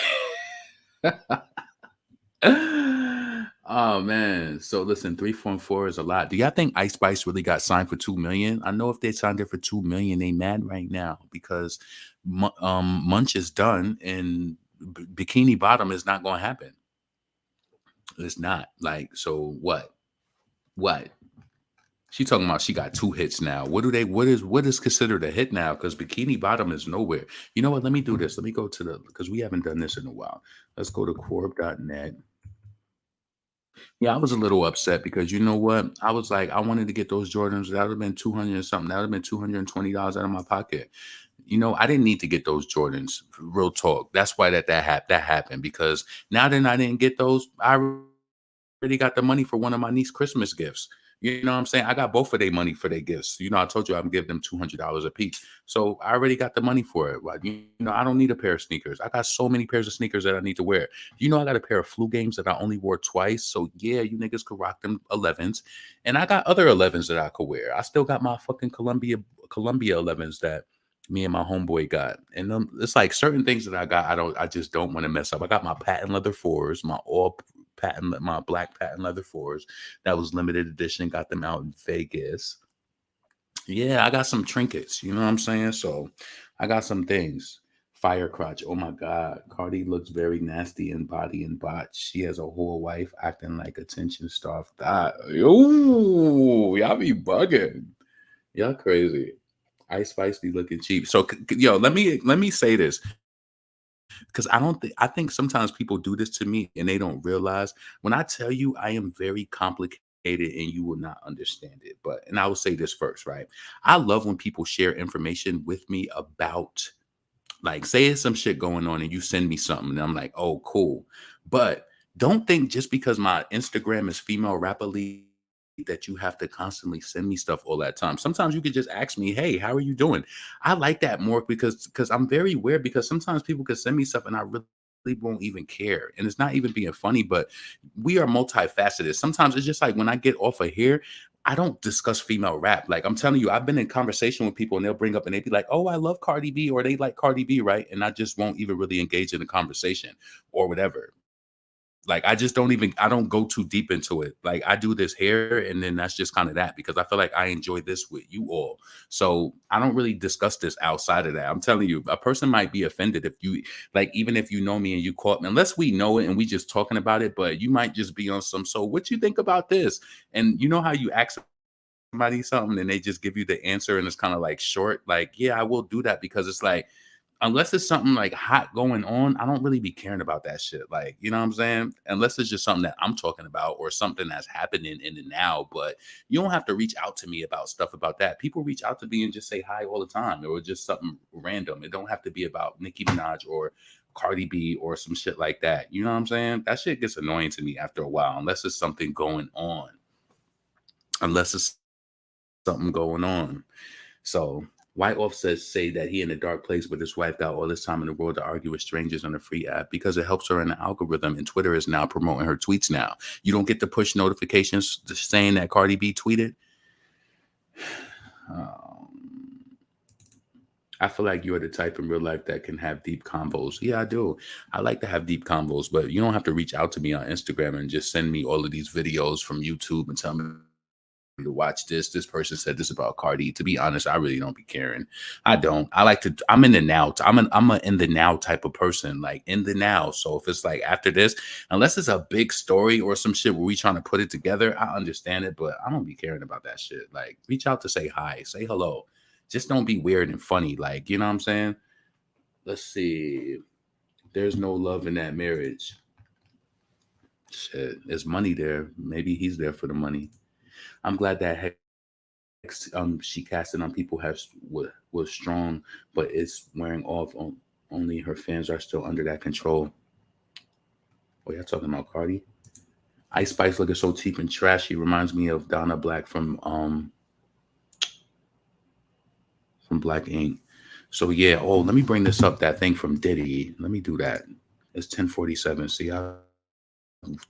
Oh man. So listen, 3.4 is a lot. Do y'all think Ice Spice really got signed for 2 million? I know if they signed her for 2 million, they mad right now because Munch is done and Bikini Bottom is not going to happen. It's not like so. What? What? She talking about she got 2 hits now. What is considered a hit now? Because Bikini Bottom is nowhere. You know what? Let me do this. Let me go to because we haven't done this in a while. Let's go to Corb.net. Yeah, I was a little upset because you know what? I was like, I wanted to get those Jordans. That would have been 200 and something. That would have been $220 out of my pocket. You know, I didn't need to get those Jordans. Real talk. That's why that happened. Because now that I didn't get those, I already got the money for one of my niece's Christmas gifts. You know what I'm saying? I got both of their money for their gifts. You know, I told you I'm giving them $200 a piece. So I already got the money for it. Like, you know, I don't need a pair of sneakers. I got so many pairs of sneakers that I need to wear. You know, I got a pair of flu games that I only wore twice. So yeah, you niggas could rock them 11s. And I got other 11s that I could wear. I still got my fucking Columbia 11s that me and my homeboy got. And it's like certain things that I just don't want to mess up. I got my patent leather 4s, my black patent leather 4s that was limited edition. Got them out in Vegas. Yeah, I got some trinkets. You know what I'm saying? So I got some things. Fire crotch. Oh my God. Cardi looks very nasty in body and botch. She has a whole wife acting like attention starved. Yo, y'all be bugging. Y'all crazy. Ice Spice be looking cheap. So yo, let me say this. Because I think sometimes people do this to me and they don't realize when I tell you I am very complicated and you will not understand it. And I will say this first, right? I love when people share information with me about, like, say it's some shit going on and you send me something and I'm like, oh, cool. But don't think just because my Instagram is female rapidly that you have to constantly send me stuff all that time. Sometimes you could just ask me, hey, how are you doing? I like that more because I'm very weird because sometimes people could send me stuff and I really won't even care. And it's not even being funny, but we are multifaceted. Sometimes it's just like when I get off of here, I don't discuss female rap. Like I'm telling you, I've been in conversation with people and they'll bring up and they'd be like, oh, I love Cardi B, or they like Cardi B, right? And I just won't even really engage in the conversation or whatever. Like I don't go too deep into it. Like I do this here and then that's just kind of that because I feel like I enjoy this with you all. So I don't really discuss this outside of that. I'm telling you, a person might be offended if you like, even if you know me and you caught me, unless we know it and we just talking about it, but you might just be on some, so what you think about this? And you know how you ask somebody something and they just give you the answer and it's kind of like short, like, yeah, I will do that because it's like, unless it's something like hot going on, I don't really be caring about that shit. Like, you know what I'm saying? Unless it's just something that I'm talking about or something that's happening in the now. But you don't have to reach out to me about stuff about that. People reach out to me and just say hi all the time or just something random. It don't have to be about Nicki Minaj or Cardi B or some shit like that. You know what I'm saying? That shit gets annoying to me after a while, unless it's something going on. Unless it's something going on. So White Off say that he in a dark place with his wife got all this time in the world to argue with strangers on a free app because it helps her in the algorithm, and Twitter is now promoting her tweets now. You don't get the push notifications saying that Cardi B tweeted. I feel like you're the type in real life that can have deep convos. Yeah, I do. I like to have deep convos, but you don't have to reach out to me on Instagram and just send me all of these videos from YouTube and tell me to watch this. This person said this about Cardi. To be honest, I really don't be caring. I don't. I like to. I'm in the now. I'm a in the now type of person. Like in the now. So if it's like after this, unless it's a big story or some shit where we trying to put it together, I understand it, but I don't be caring about that shit. Like reach out to say hi, say hello. Just don't be weird and funny. Like you know what I'm saying. Let's see. There's no love in that marriage. Shit, there's money there. Maybe he's there for the money. I'm glad that she casted on people was strong, but it's wearing off. Only her fans are still under that control. Oh, y'all talking about Cardi? Ice Spice looking so cheap and trashy reminds me of Donna Black from Black Ink. So yeah. Oh, let me bring this up. That thing from Diddy. Let me do that. It's 10:47. See, I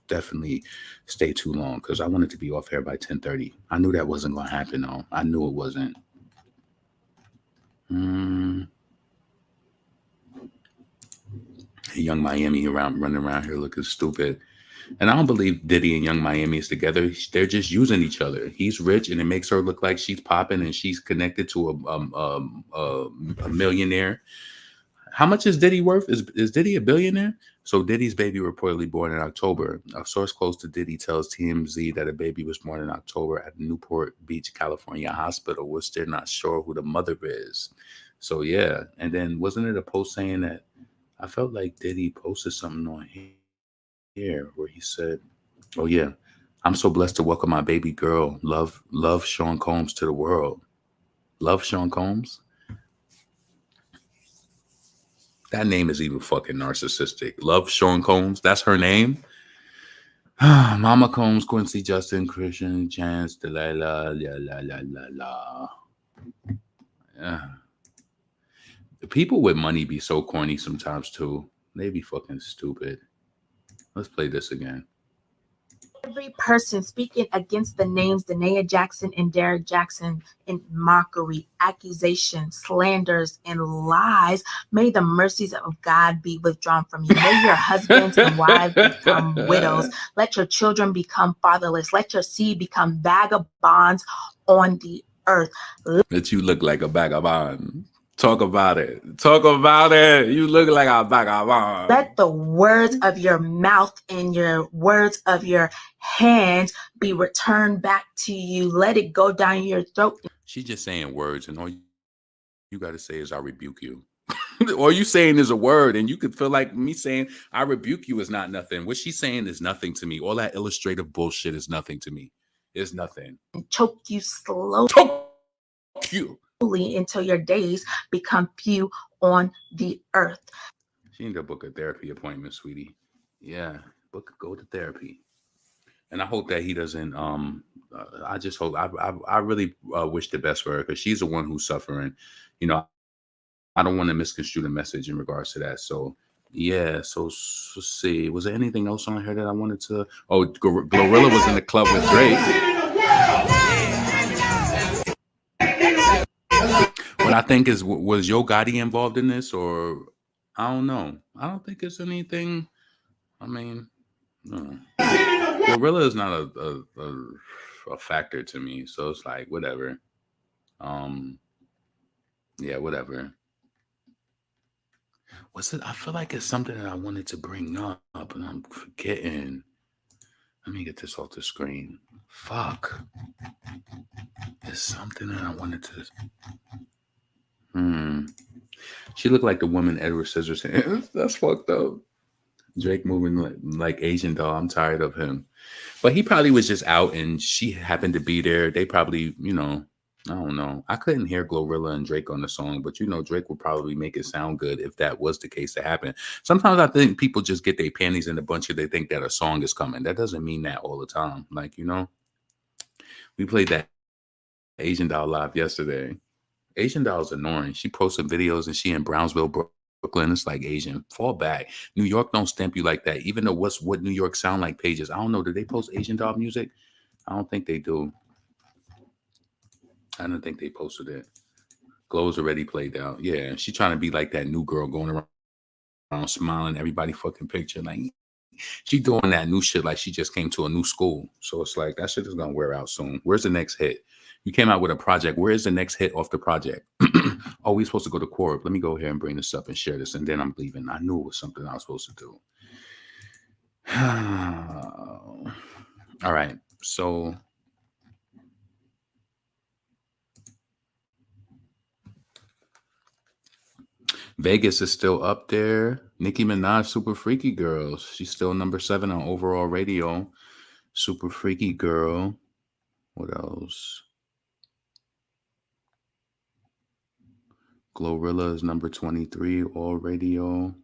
definitely stay too long because I wanted to be off air by 10:30. I knew that wasn't going to happen though. I knew it wasn't. Young Miami running around here looking stupid. And I don't believe Diddy and Young Miami is together. They're just using each other. He's rich, and it makes her look like she's popping, and she's connected to a millionaire. How much is Diddy worth? Is Diddy a billionaire? So Diddy's baby reportedly born in October. A source close to Diddy tells TMZ that a baby was born in October at Newport Beach, California hospital, which they're not sure who the mother is. So yeah, and then wasn't it a post saying that I felt like Diddy posted something on here where he said, "Oh yeah, I'm so blessed to welcome my baby girl. Love Sean Combs to the world. Love Sean Combs." That name is even fucking narcissistic. Love Sean Combs. That's her name. Mama Combs, Quincy, Justin, Christian, Chance, Delilah, la. Yeah. The people with money be so corny sometimes too. They be fucking stupid. Let's play this again. Every person speaking against the names Diddy Jaxn and Derrick Jaxn in mockery, accusations, slanders, and lies, may the mercies of God be withdrawn from you. May your husbands and wives become widows. Let your children become fatherless. Let your seed become vagabonds on the earth. That you look like a vagabond. Talk about it. Talk about it. You look like a vagabond. Let the words of your mouth and your words of your hands be returned back to you. Let it go down your throat. She's just saying words, and all you got to say is, I rebuke you. All you saying is a word, and you could feel like me saying, I rebuke you is not nothing. What she's saying is nothing to me. All that illustrative bullshit is nothing to me. It's nothing. Choke you slowly. Choke you. Until your days become few on the earth. She need to book a therapy appointment, sweetie. Yeah, go to therapy. And I hope that he doesn't. I just hope. I really wish the best for her because she's the one who's suffering. You know, I don't want to misconstrue the message in regards to that. So yeah. So let's see. Was there anything else on here that I wanted to? Oh, Glorilla was in the club with Drake. What I think is, was Yo Gotti involved in this, or I don't know. I don't think it's anything. I mean, no. Gorilla is not a factor to me, so it's like whatever. Yeah, whatever. What's it? I feel like it's something that I wanted to bring up, and I'm forgetting. Let me get this off the screen. Fuck. It's something that I wanted to. She looked like the woman Edward Scissorhands. That's fucked up. Drake moving like Asian doll. I'm tired of him. But he probably was just out and she happened to be there. They probably, I don't know. I couldn't hear Glorilla and Drake on the song, but Drake would probably make it sound good if that was the case to happen. Sometimes I think people just get their panties in a bunch of they think that a song is coming. That doesn't mean that all the time. Like, we played that Asian doll live yesterday. Asian doll's annoying. She posted videos and she in Brownsville, Brooklyn. It's like Asian. Fall back. New York don't stamp you like that. Even though what New York sound like pages. I don't know. Do they post Asian doll music? I don't think they do. I don't think they posted it. Glow's already played out. Yeah, she trying to be like that new girl going around smiling everybody fucking picture. Like she doing that new shit like she just came to a new school. So it's like that shit is gonna wear out soon. Where's the next hit? You came out with a project. Where is the next hit off the project? Oh, we're supposed to go to Corp. Let me go ahead and bring this up and share this, and then I'm leaving. I knew it was something I was supposed to do. All right. So Vegas is still up there. Nicki Minaj, Super Freaky Girls. She's still number 7 on overall radio. Super Freaky Girl. What else? Glorilla is number 23, all radio.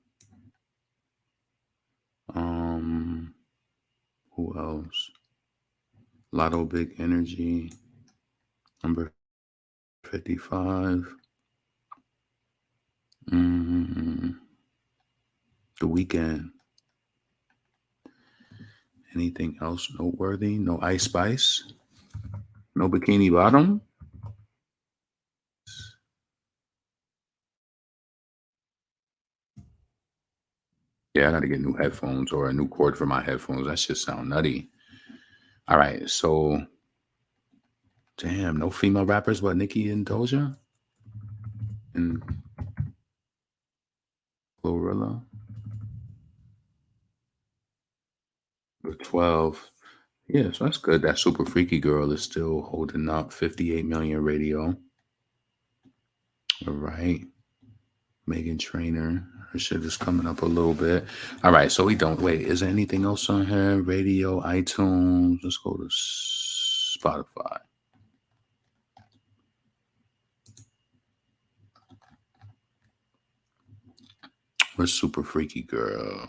Who else? Lotto Big Energy, number 55. The Weeknd. Anything else noteworthy? No Ice Spice? No Bikini Bottom? Yeah, I got to get new headphones or a new cord for my headphones. That shit sound nutty. All right, so damn, no female rappers but Nicki and Doja and Glorilla with 12. Yeah, so that's good. That Super Freaky Girl is still holding up. 58 million radio. All right. Megan Trainor. Her shit is coming up a little bit. All right, so we don't wait. Is there anything else on here? Radio, iTunes. Let's go to Spotify. Where's Super Freaky Girl?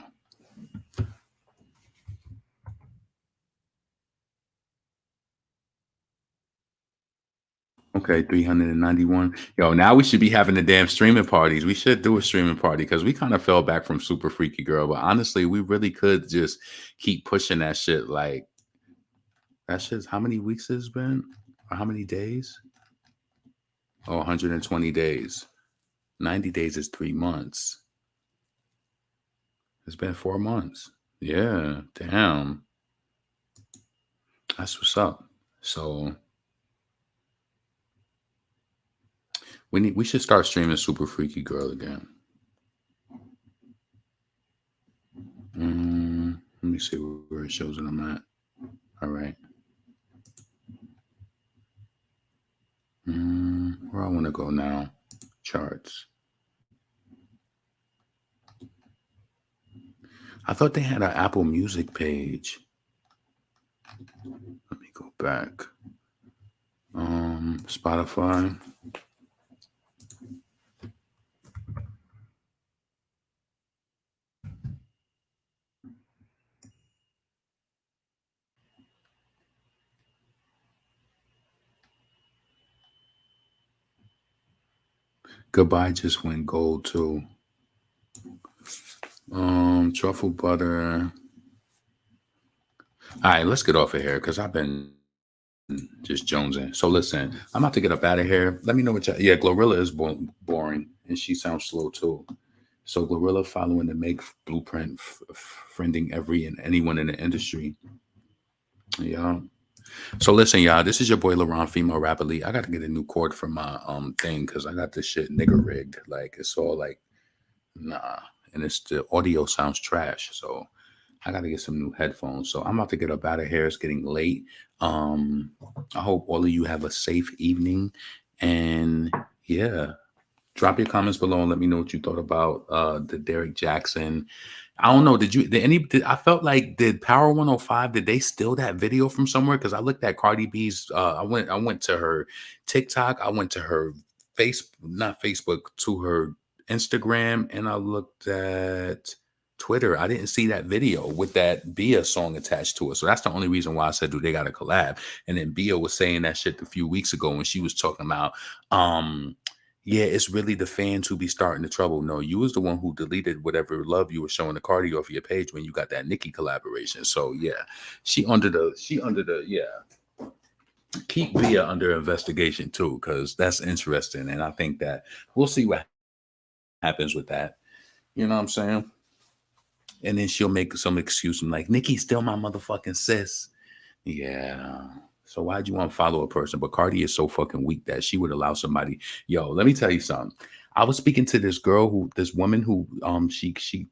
Okay, 391. Yo, now we should be having the damn streaming parties. We should do a streaming party because we kind of fell back from Super Freaky Girl. But honestly, we really could just keep pushing that shit. Like, that shit's how many weeks it's been? Or how many days? Oh, 120 days. 90 days is 3 months. It's been 4 months. Yeah, damn. That's what's up. So we should start streaming Super Freaky Girl again. Let me see where it shows that I'm at. All right. Where I want to go now? Charts. I thought they had an Apple Music page. Let me go back. Spotify. Goodbye just went gold too. Truffle butter. All right, let's get off of here because I've been just jonesing. So listen, I'm about to get up out of here. Let me know what yeah, Glorilla is boring and she sounds slow too. So Glorilla following the Make blueprint, friending every and anyone in the industry. Yeah. So listen, y'all, this is your boy LaRon, female rapper Lee. I got to get a new cord for my thing because I got this shit nigga rigged. Like it's all like nah, and it's the audio sounds trash. So I got to get some new headphones. So I'm about to get up out of here. It's getting late. I hope all of you have a safe evening, and yeah. Drop your comments below and let me know what you thought about the Derrick Jaxn. I don't know. I felt like did Power 105, did they steal that video from somewhere? Because I looked at Cardi B's I went to her TikTok, I went to her not Facebook, to her Instagram, and I looked at Twitter. I didn't see that video with that Bia song attached to it. So that's the only reason why I said, do they got a collab? And then Bia was saying that shit a few weeks ago when she was talking about yeah, it's really the fans who be starting the trouble. No, you was the one who deleted whatever love you were showing the Cardi off your page when you got that Nicki collaboration. So yeah, she under the yeah. Keep Bia under investigation too, because that's interesting. And I think that we'll see what happens with that. You know what I'm saying? And then she'll make some excuse and like, Nicki's still my motherfucking sis. Yeah. So why'd you want to follow a person? But Cardi is so fucking weak that she would allow somebody. Yo, let me tell you something. I was speaking to this woman who she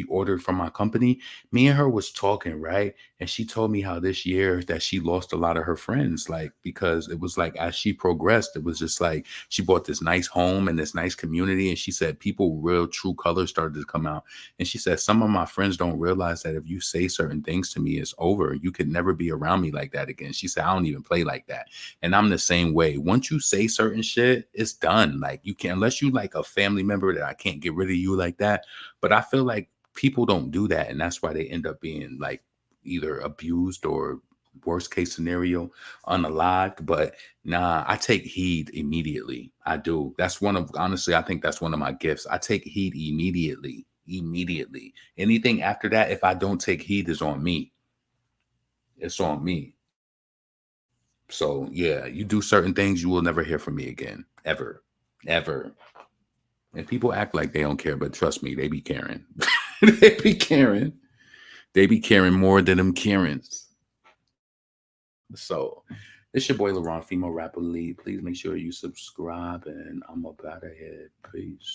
ordered from my company. Me and her was talking, right? And she told me how this year that she lost a lot of her friends, like because it was like as she progressed, it was just like she bought this nice home and this nice community. And she said people real true colors started to come out. And she said some of my friends don't realize that if you say certain things to me, it's over. You could never be around me like that again. She said I don't even play like that. And I'm the same way. Once you say certain shit, it's done. Like you can't, unless you like a family member that I can't get rid of you like that. But I feel like people don't do that. And that's why they end up being like either abused or worst case scenario, unalived. But nah, I take heed immediately. I do. That's honestly, I think that's one of my gifts. I take heed immediately. immediately. Anything after that, if I don't take heed, is on me. It's on me. So yeah, you do certain things, you will never hear from me again. Ever. Ever. And people act like they don't care, but trust me, they be caring. They be caring. They be caring more than them Karens. So it's your boy LaRon, female rapper lead. Please make sure you subscribe, and I'm up out of here. Peace.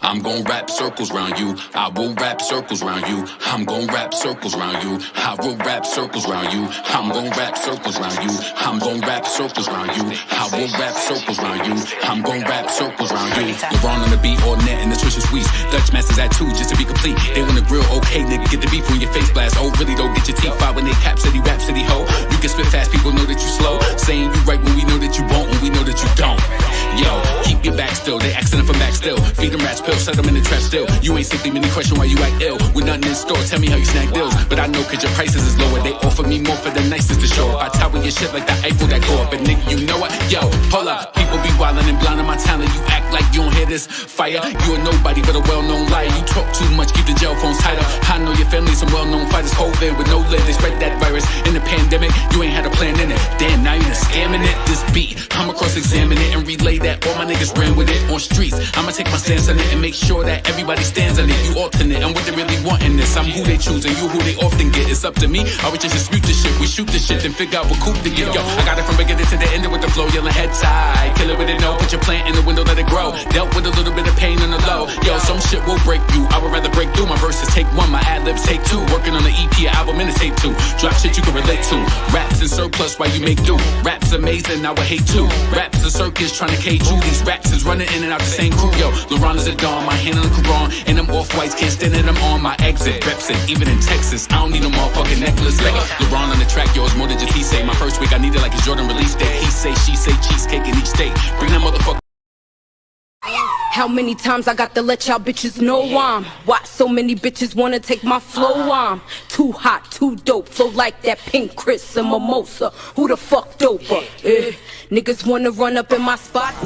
I'm gon' wrap circles round you. I will wrap circles round you. I'm gon' wrap circles round you. I will wrap circles round you. I'm gon' wrap circles round you. I'm gon' wrap circles round you. I will wrap circles round you. I'm gon' wrap circles round you. LeBron on the beat, all net, and the Swisher Sweets. Dutch Masters at 2, just to be complete. They want the grill, okay, nigga, get the beef on your face blast. Oh, really, don't get your teeth out when they cap city, rap city, ho. You can spit fast, people know that you slow. Saying you right when we know that you won't, when we know that you don't. Yo, keep your back still. They asking for back still. Feed them rats pills, set them in the trap still. You ain't simply many question why you act ill. With nothing in store, tell me how you snag deals. But I know cause your prices is lower. They offer me more for the nicest to show up. I tower your shit like the Eiffel that go up. And nigga, you know what? Yo, hold up. People be wildin' and blindin' my talent. You act like you don't hear this fire. You a nobody but a well-known liar. You talk too much, keep the jail phones tighter. I know your family some well-known fighters. COVID with no lid, they spread that virus. In the pandemic, you ain't had a plan in it. Damn, now you done scamming it. This beat, I'ma cross-examine it and relay that all my niggas ran with it on streets. I'ma take my stance on it and make sure that everybody stands on it. You alternate and what they really want in this. I'm who they choose and you who they often get. It's up to me. I would just dispute this shit. We shoot this shit and figure out what coup to get. Yo, I got it from beginning to the end with the flow, yelling head tight. Kill it with it, no. Put your plant in the window, let it grow. Dealt with a little bit of pain on the low. Yo, some shit will break you. I would rather break through. My verses take 1, my ad-libs take 2. Working on the EP album and it's tape 2. Drop shit you can relate to. Raps in surplus while you make do. Raps amazing, I would hate too. Raps a circus trying to cage you. These raps is running in and out the same crew. Yo, LeBron is a dawn, my hand on the Quran. And them off-whites can't stand it, I'm on my exit. Reps it, even in Texas. I don't need no motherfucking necklace. Like LeBron on the track, yo, it's more than just he say. My first week I needed like his Jordan release day. He say, she say, cheesecake in each state. Bring that motherfucker. How many times I got to let y'all bitches know I'm why so many bitches wanna take my flow. I'm too hot, too dope, flow like that pink Chris and mimosa. Who the fuck doper? Niggas wanna run up in my spots.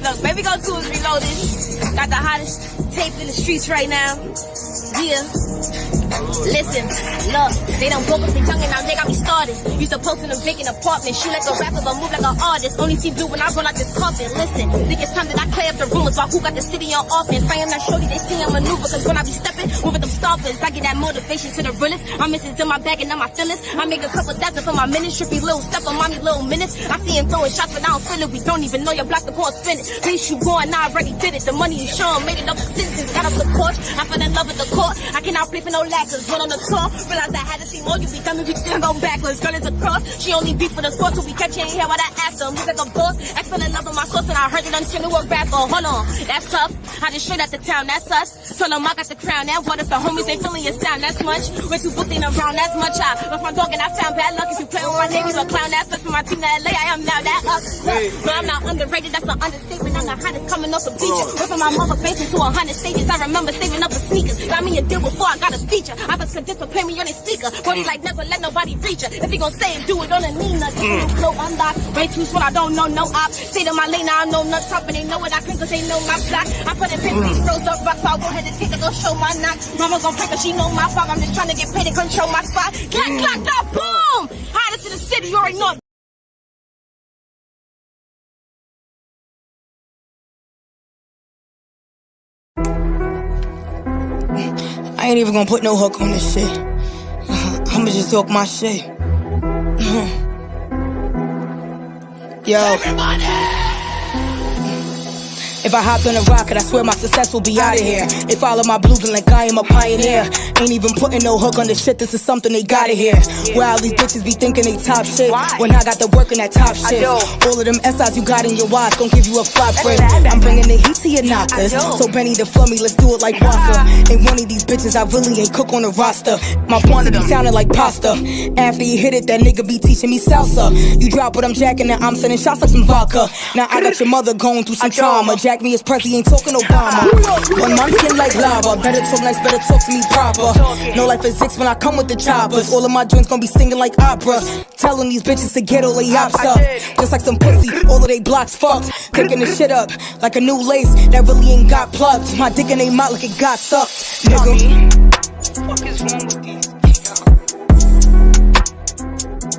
Look, baby, go do is reloaded. Got the hottest tape in the streets right now. Yeah. Listen, look, they done broke up the young and now they got me started. Used to post in a vacant apartment, shoot like a rapper but move like an artist. Only see blue when I roll out this coffin. Listen, think it's time that I clear up the rumors about who got the city on offense. I am not shorty, they see I'm maneuver, cause when I be stepping, moving them stoppers, I get that motivation to the realest. I'm missing to my bag and now my feelings. I make a couple thousand for my minutes, trippy little step on mommy little minutes. I see him throwing shots but I don't feel it. We don't even know your block the porn spin it. Please you going, I already did it. The money you show, made it up for citizens. Got up the porch, I fell in love with the court. I cannot play for no lackers. Went on the tour, realized I had to see more. You be dumb if you still go backwards. Girl is a cross, she only beat for the sport. Till we catch you in here while I asked her. Move like a boss, I fell in love with my sauce and I heard it until it was rapper. Hold on, that's tough. I just straight out the town, that's us. Told them I got the crown. That what if the homies ain't feeling your sound? That's much. We're too booked in around, that's much. I left my dog and I found bad luck. If you play with my name, you a clown. That's us for my team to LA. I am now that up. But I'm not underrated, that's an understatement. I'm the hottest coming off the beach. Went from my mother basement to 100 stages. I remember saving up for sneakers. Got me a deal before I got a feature. I was convinced to play me on his speaker. Body like never let nobody reach her. If he gon' say it, do it on a Nina. Flow unlocked. Way too smart, I don't know no op. Stay to my lane, now I know nuts top. And they know what I can cause they know my block. I put in paper, these froze up rocks. So I'll go ahead and take it, go show my knock. Mama gon' pray cause she know my father. I'm just trying to get paid and control my spot. Clack, clack, clack, boom! Hottest in the city, you already know. I ain't even gonna put no hook on this shit. I'ma just talk my shit. Yo. Everybody! If I hopped on a rocket, I swear my success will be out of here. They follow my blueprint like I am a pioneer. Ain't even putting no hook on this shit, this is something they gotta hear. Where all these bitches be thinking they top shit, when I got the work in that top shit. All of them SIs you got in your watch gon' give you a flop friend. I'm bringing the heat to your knockers, so Benny the flummy, let's do it like Walker. Ain't one of these bitches I really ain't cook on the roster. My pussy be sounding like pasta. After you hit it, that nigga be teaching me salsa. You drop what I'm jacking and I'm sending shots like some vodka. Now I got your mother going through some trauma. Jack like me as Prezi, ain't talking Obama. On my skin like lava, better talk nice, better talk to me proper. No life is six when I come with the choppers. All of my joints gonna be singing like opera. Telling these bitches to get all they ops up. Just like some pussy, all of they blocks fucked. Picking the shit up like a new lace that really ain't got plugged. My dick in they mouth like it got sucked, nigga. What the fuck is wrong with